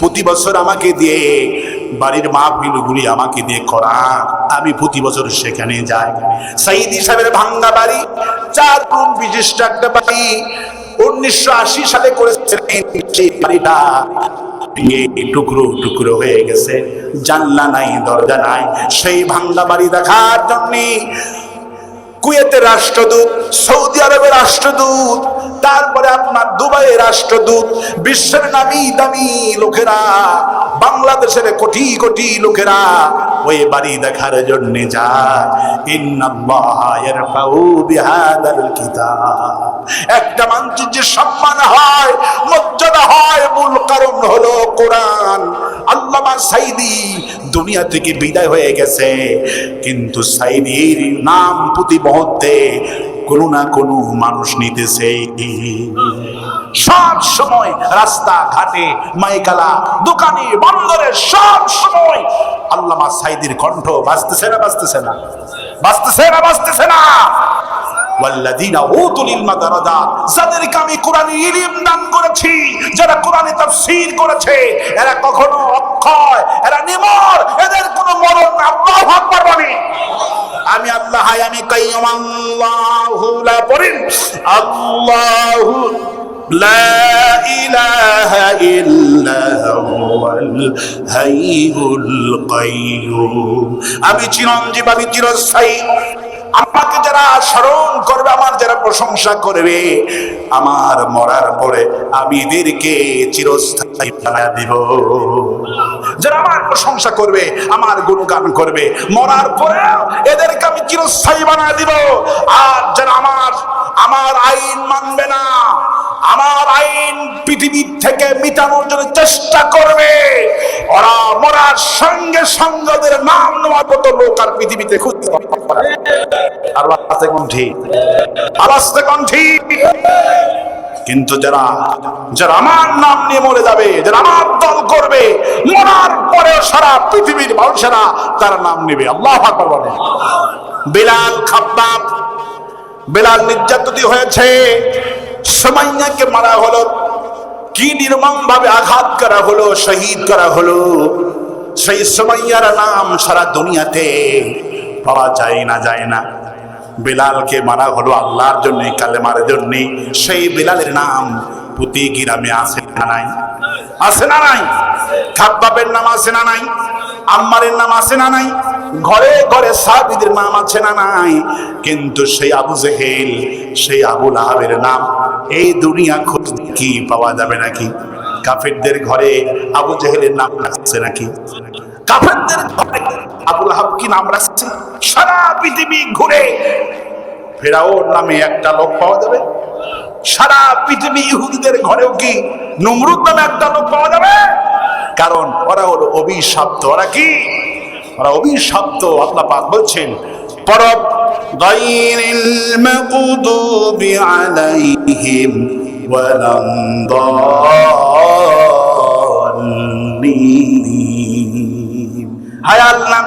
প্রতি বছর আমাকে দিয়ে, বাড়ির মাহফিলগুলি আমাকে দিয়ে করা, আমি প্রতি বছর সেখানে যাই। সাইদি সাহেবের ভাঙ্গা বাড়ি, 4 রুম বিশিষ্ট একটা বাড়ি, 1980 সালে করেছিলেন। সেই বাড়িটা টুকরো টুকরো হয়ে গেছে, জানলা নাই, দরজা নাই। সেই ভাঙ্গা বাড়ি দেখার জন্য কুয়েতের রাষ্ট্রদূত, সৌদি আরবের রাষ্ট্রদূত, তারপরে আপনার দুবাইয়ের রাষ্ট্রদূত, বিশ্বের নামি দামি লোকেরা, বাংলাদেশের কোটি কোটি লোকেরা ওই বাড়ি দেখার জন্য যায়। ইন্নাল্লাহা ইয়ারফাউ বিহাদাল কিতাব। একটা মানুষের যে সম্মান হয়, মর্যাদা হয়, মূল কারণ হলো কোরআন। আল্লামা সাইদি দুনিয়া থেকে বিদায় হয়ে গেছে, কিন্তু সাইদির নাম প্রতি মুহূর্তে কোনো না কোনো মানুষ নিতেছে। সব সময় রাস্তা ঘাটে, মাইকালা, দোকানে, বন্দরে সব সময় আল্লামা সাইদির কণ্ঠ বাজতেছে না, বাজতেছে না, বাজতেছে না, বাজতেছে না। ওয়াল্লাযীনা উতুল ইলমা দারাজাত, যাদেরকে আমি কোরআনের ইলম দান করেছি, যারা কোরআনে তাফসীর করেছে, এরা কখনো অক্ষয়, এরা নিমর, এদের কোনো মরণ না। আল্লাহু আকবার বলি। আমি আল্লাহ, আমি কাইয়ুম, আল্লাহু লা পড়েন, আল্লাহু লা ইলাহা ইল্লা হুয়াল হাইয়ুল কাইয়ুম। আমি চিরঞ্জীব, আমি চিরস্থায়ী। আমাকে যারা স্মরণ করবে, আমার যারা প্রশংসা করবে, আমার মরার পরে আমি এদেরকে চিরস্থায়ী বানায় দিব। যারা আমার প্রশংসা করবে, আমার গুণগান করবে, মরার পরে এদেরকে আমি চিরস্থায়ী বানায় দিব। আর যারা আমার আইন মানবে না, আমার আইন পৃথিবীর থেকে মিটানোর জন্য চেষ্টা করবে, ওরা মরার সঙ্গে সঙ্গে ওদের নাম নেওয়ার মতো লোক আর পৃথিবীতে খুঁজতে পারে। আর আওয়াজে কোন ঠিক, আওয়াজে কোন ঠিক। কিন্তু যারা আমার নাম নিয়ে মরে যাবে, যারা আমার দল করবে, মরার পরে সারা পৃথিবীর মানুষেরা তার নাম নেবে। আল্লাহু আকবার বলে। বিলাল খাব্বাব, বিলাল নির্যাতিত হয়েছে, সুমাইয়াকে মারা হলো, কি নির্মম ভাবে আঘাত করা হলো, শহীদ করা হলো। সেই সুমাইয়ার নাম সারা দুনিয়াতে পাওয়া যায় না, যায় না। বিলালকে মারা হলো আল্লাহর জন্য, কালেমার জন্য। সেই বিলালের নাম প্রতি গ্রামে আছে না নাই? আছে না নাই? খাব্বাবের নাম আছে না নাই? আম্মারের নাম আছে না নাই? ঘরে ঘরে সাহাবীদের নাম আছে না নাই? কিন্তু সেই আবু জেহেল, সেই আবু লাহাবের নাম এই দুনিয়া খোঁজ কি পাওয়া যাবে নাকি? কাফেরদের ঘরে আবু জেহেলের নাম আছে নাকি? কাফেরদের ঘরে আবু লাহাব কি নাম রাখছে? সারা পৃথিবী ঘুরে ফেরাউন নামে একটা লোক পাওয়া যাবে? সারা পৃথিবী ইহুদিদের ঘরেও কি নমরুদ নামে একটা লোক পাওয়া যাবে? কারণ ওরা হলো অভিশপ্ত। ওরা কি? ওরা অভিশপ্ত। আল্লাহ পাক বলছেন, পরব গায়রিল মাগদুবি আলাইহিম ওয়ালাদ-দাল্লিন। হায় আল্লাহ,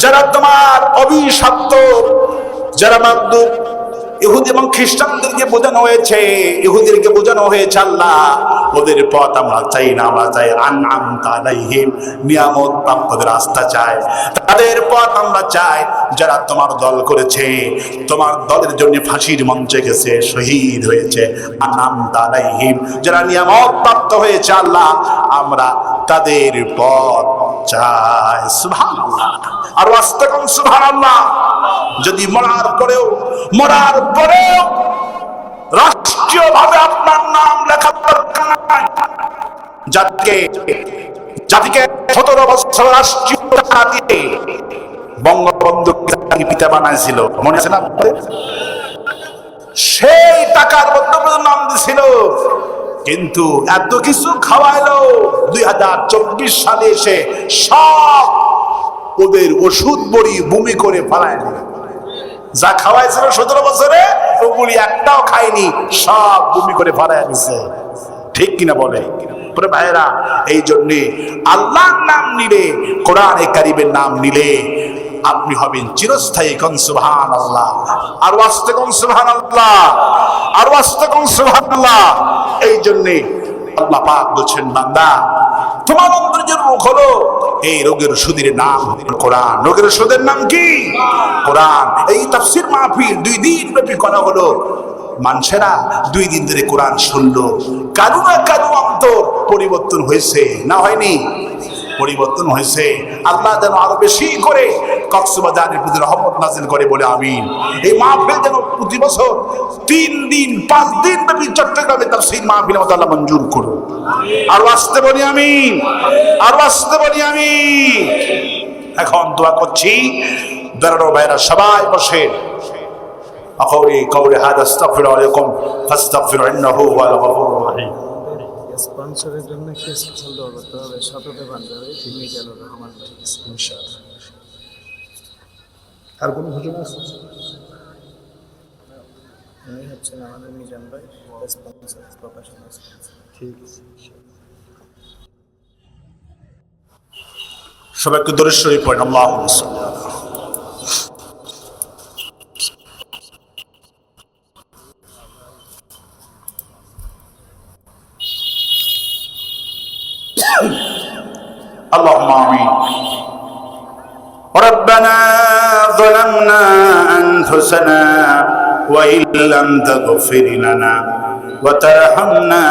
যারা তোমার অভিশপ্ত, যারা মাগদুব, ইহুদি এবং খ্রিস্টানদেরকে বোঝানো হয়েছে, ইহুদিদেরকে বোঝানো হয়েছে আল্লাহ ওদের পথ আমরা চাই না, আমরা চাই আনআমতা আলাইহিম, নিয়ামত প্রাপ্তদের রাস্তা চাই, তাদের পথ আমরা চাই যারা তোমার দল করেছে, তোমার দলের জন্য ফাঁসির মঞ্চে গেছে, শহীদ হয়েছে। আনআমতা আলাইহিম, যারা নিয়ামত প্রাপ্ত হয়েছে আল্লাহ আমরা তাদের পথ চায়। সুবহানাল্লাহ। আর আস্তে কোন সুবহানাল্লাহ। যদি মরার পরেও রাষ্ট্রীয় ভাবে আপনার নাম লেখা দরকার নাই, জাতিকে 17 বছর রাষ্ট্রীয় টাকা দিয়ে বঙ্গবন্ধু পিতা বানাইছিল, মনে আছে না? সেই টাকার মধ্যে নাম দিছিল, কিন্তু এত কিছু খাওয়াইলো 2024 সালে এসে সব ওদের ওষুধ বড়ি বমি করে ফেলায় দিল। যা খাওয়াইছিল 17 বছরে ওগুলি একটাও খায়নি, সব বমি করে ফেলায় দিছে। ঠিক কিনা বলে ভাইয়েরা? এই জন্যে আল্লাহর নাম নিলে, কোরআনে কারিমের নাম নিলে আপনি হবেন চিরস্থায়ী। কোন সুবহানাল্লাহ। আর ওয়াস্তে কোন সুবহানাল্লাহ। আর ওয়াস্তে কোন সুবহানাল্লাহ। এই জন্যে আল্লাহ পাক বলছেন, বান্দা তোমার অন্তরে যে রোগ হলো, এই রোগের ওষুধের নাম কোরআন। রোগের ওষুধের নাম কি? কোরআন। এই তাফসীর মাহফিল 2 দিন ব্যাপী করা হলো। মানুষেরা 2 দিন ধরে কোরআন শুনলো। কারো না কারো অন্তর পরিবর্তন হয়েছে, না হয়নি? পরিবর্তন হয়েছে। আল্লাহ যেন আরো বেশি করে কক্সবাজারের প্রতি রহমত নাযিল করে বলে আমিন। এই মাহফিল যেন প্রতি বছর 3 দিন 5 দিন ব্যাপী চট্টগ্রামে তাফসীর মাহফিল আল্লাহ মঞ্জুর করুন। আর আসতে বলি আমিন। আর আসতে বলি আমিন। এখন দোয়া করছি, দাঁড়ানো ভাইরা সবাই বসে। أقولي قولي هذا استغفر عليكم فاستغفروا إنه هو الغفور الرحيم. স্পন্সরের জন্য একটা স্পেশাল দোয়া করতে হবে। শততে বান্ধবে মিজানুর রহমান ভাই, ইনশাআল্লাহ। আর কোন ঘোষণা আছে? উনি হচ্ছেন আমাদের মিজান ভাই, স্পন্সর, প্রফেশনাল স্পন্সর। ঠিক আছে। সবাইকে দরুদ শরীফ পড়েন। আল্লাহুম্মা সাল্লি আলা اللهم آمين. ربنا ظلمنا أنفسنا وإن لم تغفر لنا وترحمنا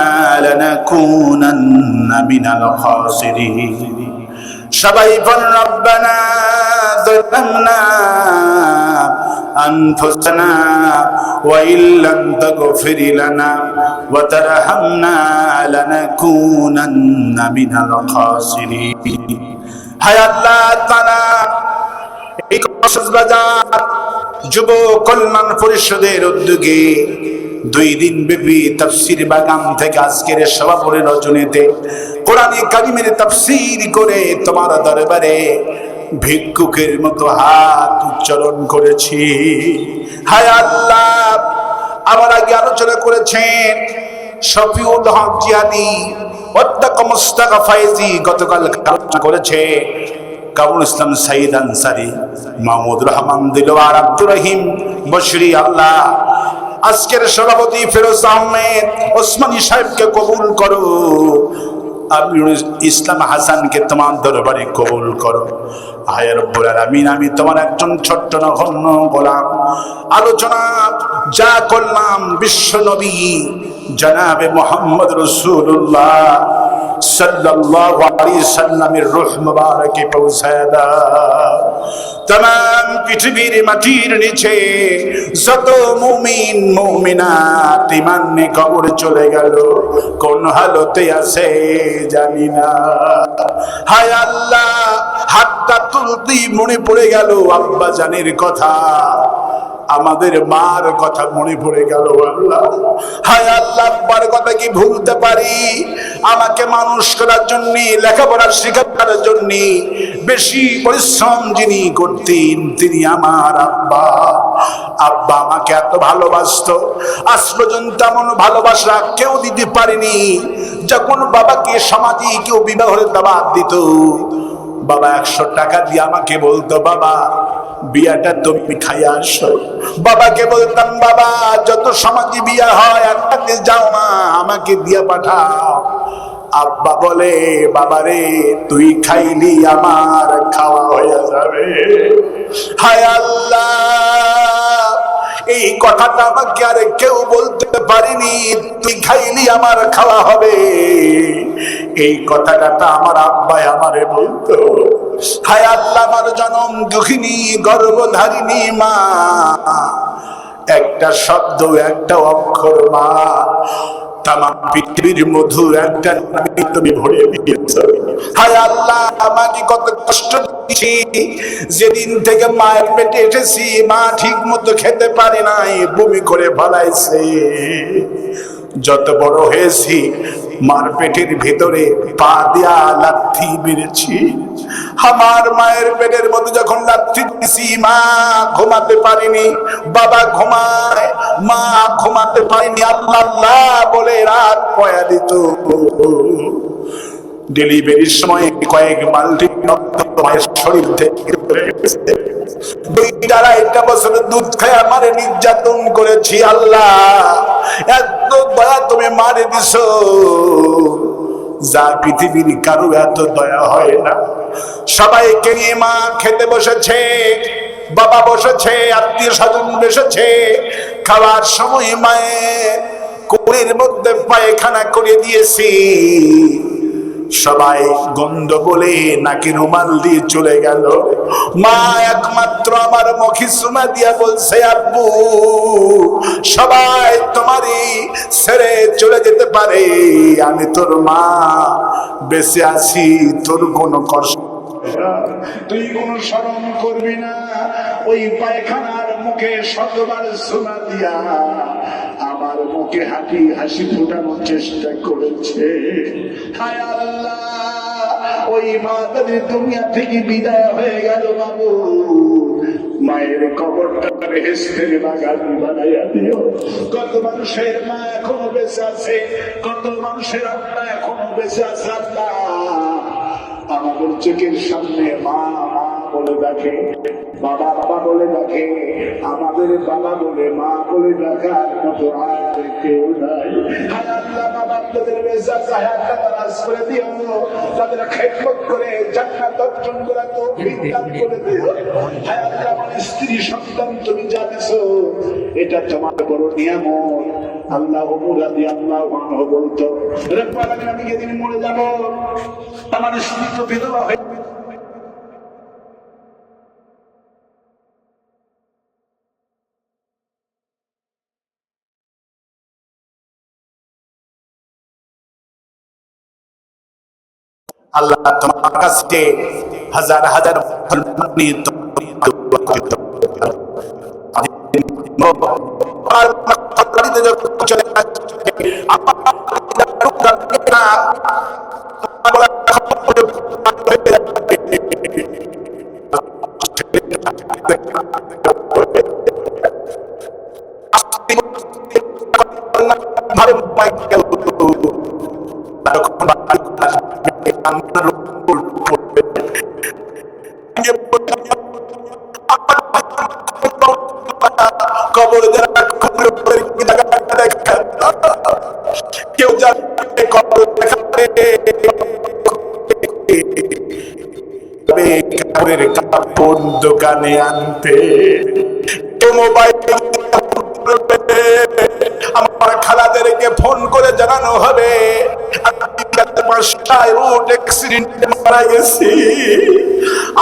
لنكونن من الخاسرين. شبيبا ربنا ظلمنا أنفسنا وإن لم تغفر لنا وترحمنا لنكونن من الخاسرين. হায় আল্লাহ তাআলা, এই কক্সবাজার যুব কল্যাণ পরিষদের উদ্যোগে 2 দিন ব্যাপী তাফসীর বাগান থেকে আজকের সভাপতি রজনীতে কোরআনে কারিমের তাফসীর করে তোমার দরবারে ভিক্ষুকের মতো হাত উচ্চারণ করেছি। হায় আল্লাহ, আমার আগে আলোচনা করেছেন শফিউল হক জিয়াদি, অধ্যক্ষ মুস্তাফা ফাইজি গতকাল আলোচনা করেছে, কামরুল ইসলাম সাইদ আনসারী, মাহমুদ রহমান দিলওয়ার, আব্দুর রহিম বশরি। আল্লাহ আজকের সভাপতি ফিরোজ আহমেদ ওসমানী সাহেবকে কবুল করো, আমিরুল ইসলাম হাসানকে তোমার দরবারে কবুল করো। হায় রব্বুল আলামিন, আমি তোমার একজন ছোট্ট নগণ্য গোলাম। আলোচনা যা করলাম বিশ্ব নবী জনাবে মুহাম্মদ রাসূলুল্লাহ সাল্লাল্লাহু আলাইহি সাল্লামের রূহ মুবারকে পৌঁছায় দাও। तमाम পৃথিবীর মাটির নিচে যত মুমিন মুমিনাত ঈমান নিয়ে কবরে চলে গেল, কোন হালতে আছে জানি না। হায় আল্লাহ, হাতটা তুলতেই মনে পড়ে গেল আব্বা জানের কথা, আমাদের মার কথা মনে পড়ে গেল। আল্লাহ, হায় আল্লাহ, আব্বার কথা কি ভুলতে পারি? আমাকে মানুষ করার জন্য, লেখাপড়া শেখার জন্য বেশি পরিশ্রম যিনি করতেন তিনি আমার আব্বা। আব্বা আমাকে এত ভালোবাসতো, আজ পর্যন্ত এমন ভালোবাসা কেউ দিতে পারেনি। যখন বাবাকে সমাজে কেউ বিবাহের দাওয়াত দিত, বাবা 100 টাকা দিয়ে আমাকে বলতো, বাবা বিয়াটা তুমি খাইয়া আসো। বাবাকে বলতাম, বাবা যত সমাজে বিয়া হয় একটাতে যাও না, আমাকে দিয়া পাঠাও। আব্বা বলে, বাবারে তুই খাইলি আমার খাওয়া হয়ে যাবে। হায় আল্লাহ, এই কথাটা আমাকে আর কেউ বলতে পারিনি, তুই খাইলি আমার খাওয়া হবে, এই কথাটা আমার আব্বাই আমারে বলতো। হায় আল্লাহ, আমার জনম দুঃখিনী গর্ভধারিণী মা, একটা শব্দ একটা অক্ষর মা, তামাম পৃথিবীর মধুর একটা নামে তুমি ভরে দিয়েছ। হায় আল্লাহ, আমাকে কত কষ্ট দিয়েছি, যেদিন থেকে মায়ের পেটে এসেছি মা ঠিক মতো খেতে পারে নাই, বমি করে ফলাইছে। যত বড় হয়েছি মার পেটের ভেতরে পা দিয়া লাথি মেরেছি। আমার মায়ের পেটের মধ্যে যখন লাথি দিছি মা ঘুমাতে পারিনি, বাবা ঘুমায় মা ঘুমাতে পারিনি, আল্লাহ আল্লাহ বলে রাত পয়া দিত। ডেলিভারির সময় কয়েক বালতি রক্ত মায়ের শরীর থেকে বের হয়েছে। 2-2.5 বছর দুধ খেয়ে আমারে নির্যাতন করেছি। আল্লাহ, এত দয়া তুমি মারে দিছো, যা পৃথিবীর কারো এত দয়া হয় না। সবাইকে নিয়ে মা খেতে বসেছে, বাবা বসেছে, আত্মীয় স্বজন বসেছে। খাওয়ার সময় মায়ের কোলের মধ্যে পায়খানা করে দিয়েছি। সবাই গন্ধ বলে নাকি রুমাল দিয়ে চলে গেল। মা একমাত্র আমার মুখে চুমা দিয়া বলছে, আব্বু সবাই তোমারই ছেড়ে চলে যেতে পারে, আমি তোর মা বেঁচে আছি, তোর কোনো কষ্ট, তুই কোনো শরম করবি না। ওই পায়খানার মুখে শতবার সোনা দিয়া আমার মুখে হাসি ফোটানোর চেষ্টা করেছে। হায় আল্লাহ, ওই মা যদি দুনিয়া থেকে বিদায় হয়ে গেল বাবু, মায়ের কবরটা বেহেশতের বাগান বানাইয়া দিও। কত মানুষের মা এখনো বেঁচে আছে, কত মানুষের আত্মা এখনো বেঁচে আছে। আল্লাহ, আমাদের চোখের সামনে মা মা বলে ডাকে, বাবা বাবা বলে ডাকে, আমাদের বাবা বলে মা বলে ডাকার মতো আর কেউ নাই। হায় আল্লাহ, বাবা আপনাদের মেজাজ হায়াতটা তারাজ করে দিও, তাদের খেদমত করে জান্নাত অর্জন করা তৌফিক দান করে দিও। হায় আল্লাহ, আমার স্ত্রী সন্তান তুমি জানিছো, এটা তোমার বড় নিয়ামত। আল্লাহ মুরাদি আল্লাহ বলতো, আমি যেদিন মরে যাব আমার স্ত্রী তো বিধবা হয়ে আল্লাহ তোমার কাছে হাজার হাজার কবর কেউ যাবে কবর কাপড়ের কাপড় দোকানে আনতে, মোবাইল আমার খালাদেরকে ফোন করে জানানো হবে মারা গেছি।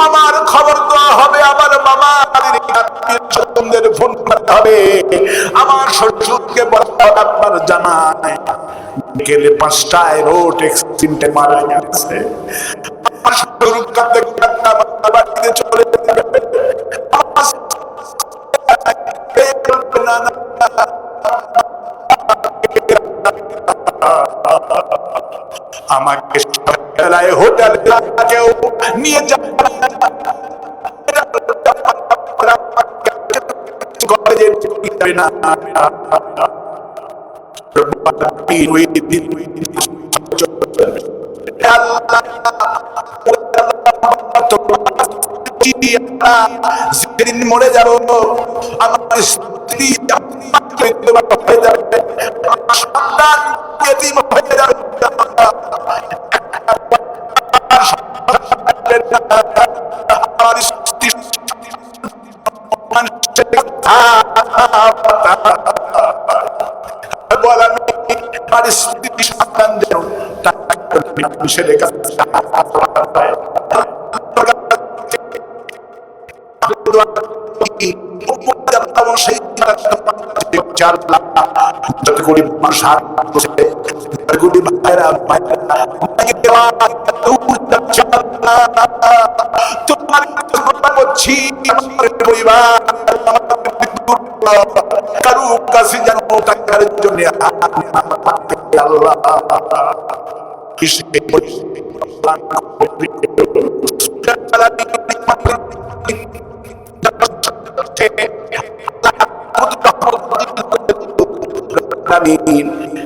আমার খবর দেওয়া হবে, আমার বাবা ফোন করতে হবে, আমার শ্বশুরকে বলতে হবে আপনার জামাই গেলে 5টায় রোড অ্যাক্সিডেন্টে মারা গেছে। আমার শ্বশুর কাঁদতে কাঁদতে আমার বাড়িতে চলে যাবে। আমাকে হোটেল কেউ নিয়ে যাবে না। যেদিন মরে যাব আমার স্ত্রী হয়ে যাবে, আমার সন্তান এতিম হয়ে যাবে, আমার স্ত্রী আমার স্মৃতি সন্তান যেন মানুষের কাছে কারো কাছে যেন টাকার জন্য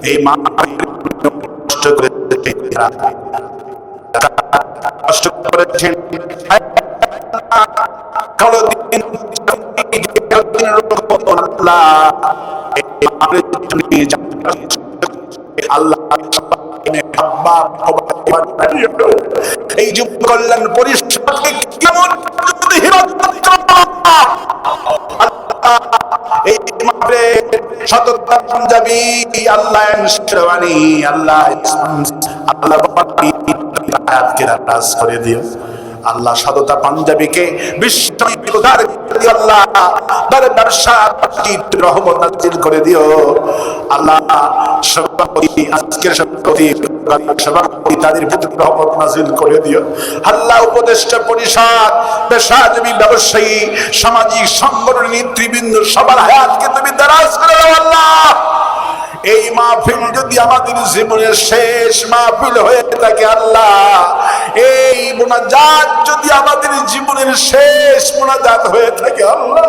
এই মা কষ্ট করেছেন এই যুব কল্যাণ পরিষদ কেমন এই সততা পাঞ্জাবি আল্লাহ শেরওয়ানি আল্লাহ আল্লাহ রাজ করে দিও আল্লাহ সততা পাঞ্জাবিকে আল্লাহ রহমত নাযিল করে দিও আল্লাহ সভাপতি আজকের সভাপতি তাদের প্রতি রহমত নাযিল করে দিও আল্লাহ উপদেষ্টা পরিষদ পেশাজীবী ব্যবসায়ী সামাজিক সংগঠনের নেতৃবৃন্দ সবার হায়াতকে তুমি দারাজ করে দাও আল্লাহ এই মাহফিল যদি আমাদের জীবনের শেষ মাহফিল হয়ে থাকে আল্লাহ এই মুনাজাত যদি আমাদের জীবনের শেষ মুনাজাত হয়ে থাকে আল্লাহ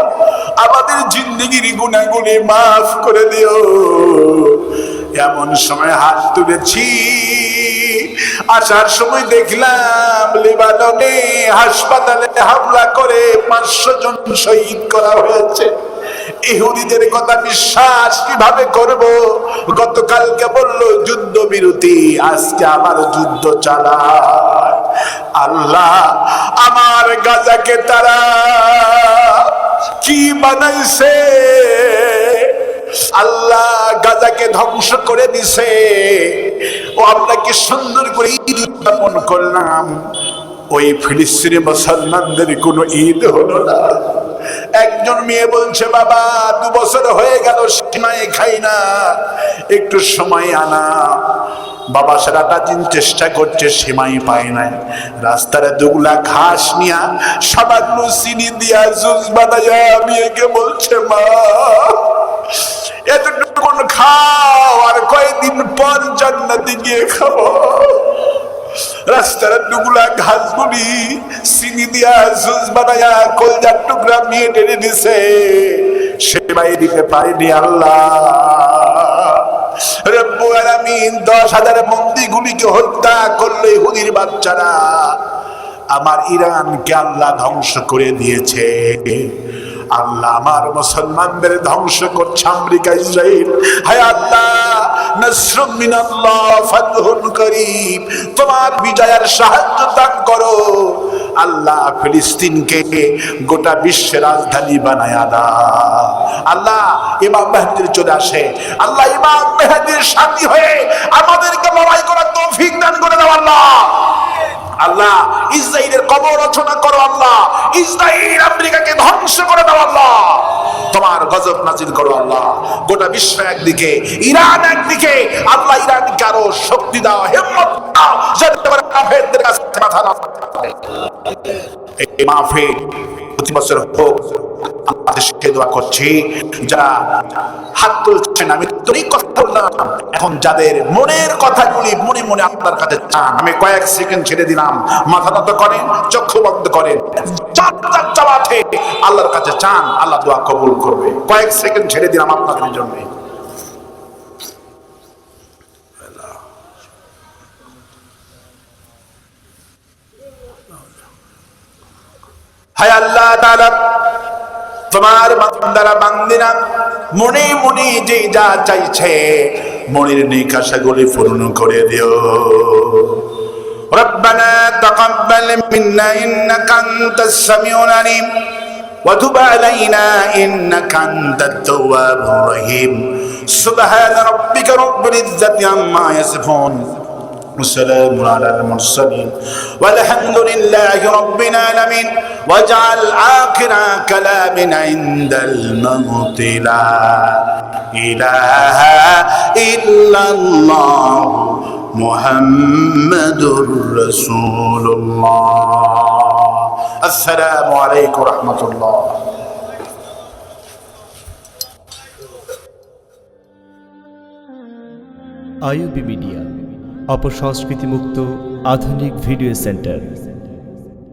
আমাদের জিন্দেগির গুনাহগুলি মাফ করে দিও এমন সময় হাত তুলেছি আসার সময় দেখলাম লেবাননে হাসপাতালে হামলা করে 500 জন শহীদ করা হয়েছে ইহুদিদের কথা বিশ্বাস কিভাবে করব গতকালকে বললো যুদ্ধ বিরতি আজকে আবার যুদ্ধ চালায় আল্লাহ আমার গাজাকে তারা কি বানাইছে আল্লাহ গাজাকে ধ্বংস করে দিছে ও আমরা কি সুন্দর করে ঈদ উদযাপন করলাম ওই ফিলিস্তিনি মুসলমানদের কোনো ঈদ হলো না একজন মেয়ে বলছে বাবা 2 বছর হয়ে গেল সিমাই খাই না একটু সময় আনা বাবা সারাটা দিন চেষ্টা করছে সিমাই পায় নাই রাস্তায় দুগুলা ঘাস নিয়া সামান্য চিনি দিয়া জুস বানাইয়া মেয়েকে বলছে মা এতটুকুন খাও আর কয়েকদিন পর জান্নাতে গিয়ে খাবো রাস্তার দুগুলা ঘাসগুলি চিনি দিয়া জুস বানায়া কলজার টুকরা নিয়ে টেনে দিছে সেবাই দিতে পারিনি আল্লাহ রব্বুল আলামিন 10,000 বন্দীগুলিকে হত্যা করলে ইহুদির বাচ্চারা আমার ইরানকে আল্লাহ ধ্বংস করে দিয়েছে আল্লাহ আমার মুসলমানদের ধ্বংস করছে আমেরিকা ইসরাইল হায় আল্লাহ নাসরুম মিনাল্লাহ ফাতহুন করিম তোমার বিজয়ের সাহায্য দান করো আল্লাহ ফিলিস্তিনকে গোটা বিশ্বের রাজধানী বানায়া দাও আল্লাহ ইমাম মেহেদী চলে আসে আল্লাহ ইমাম মেহেদীর সাথী হয়ে আমাদেরকে লড়াই করার তৌফিক দান করে দাও আল্লাহ আল্লাহ ইসরাইলের কবর রচনা করো আল্লাহ ইসরাইল আমেরিকাকে ধ্বংস করে দাও আল্লাহ তোমার গজব নাজিল করো আল্লাহ গোটা বিশ্ব একদিকে ইরান একদিকে আল্লাহ ইরানকে আরো শক্তি দাও হিম্মত দাও যাতে করে কাফেরদের কাছে মাথা না এই মাহফিল প্রতি বছর হোক আমাদের সাথে দোয়া করছি যারা হাত তুলছেন আমি তোরই কথা বললাম এখন যাদের মনের কথাগুলি মনে মনে আপনার কাছে চান আমি কয়েক সেকেন্ড ছেড়ে দিলাম মাথা নত করেন চক্ষু বন্ধ করেন চাওয়াতে আল্লাহর কাছে চান আল্লাহ দোয়া কবুল করবে কয়েক সেকেন্ড ছেড়ে দিলাম আপনাদের জন্য হায় আল্লাহ তাআলা তোমার বান্দারা বান্দিরা মনে মনে যে যা চাইছে মনের নেক আশাগুলি পূর্ণ করে দিও রব্বানা তাকাব্বাল মিন্না ইন্নাকা আনতাস সামিউল আলিম ওয়া তুব আলাইনা ইন্নাকা আনতাত তাওয়াবুর রহিম সুবহান রাব্বিকা রাব্বিল ইজ্জাতি আম্মা ইয়াসিফুন وسلام على المرسلين والحمد لله رب العالمين واجعل آخر كلامنا عند الموت لا إله إلا الله محمد رسول الله السلام عليكم ورحمة الله আইইউবি মিডিয়া অপসংস্কৃতি মুক্ত আধুনিক ভিডিও সেন্টার।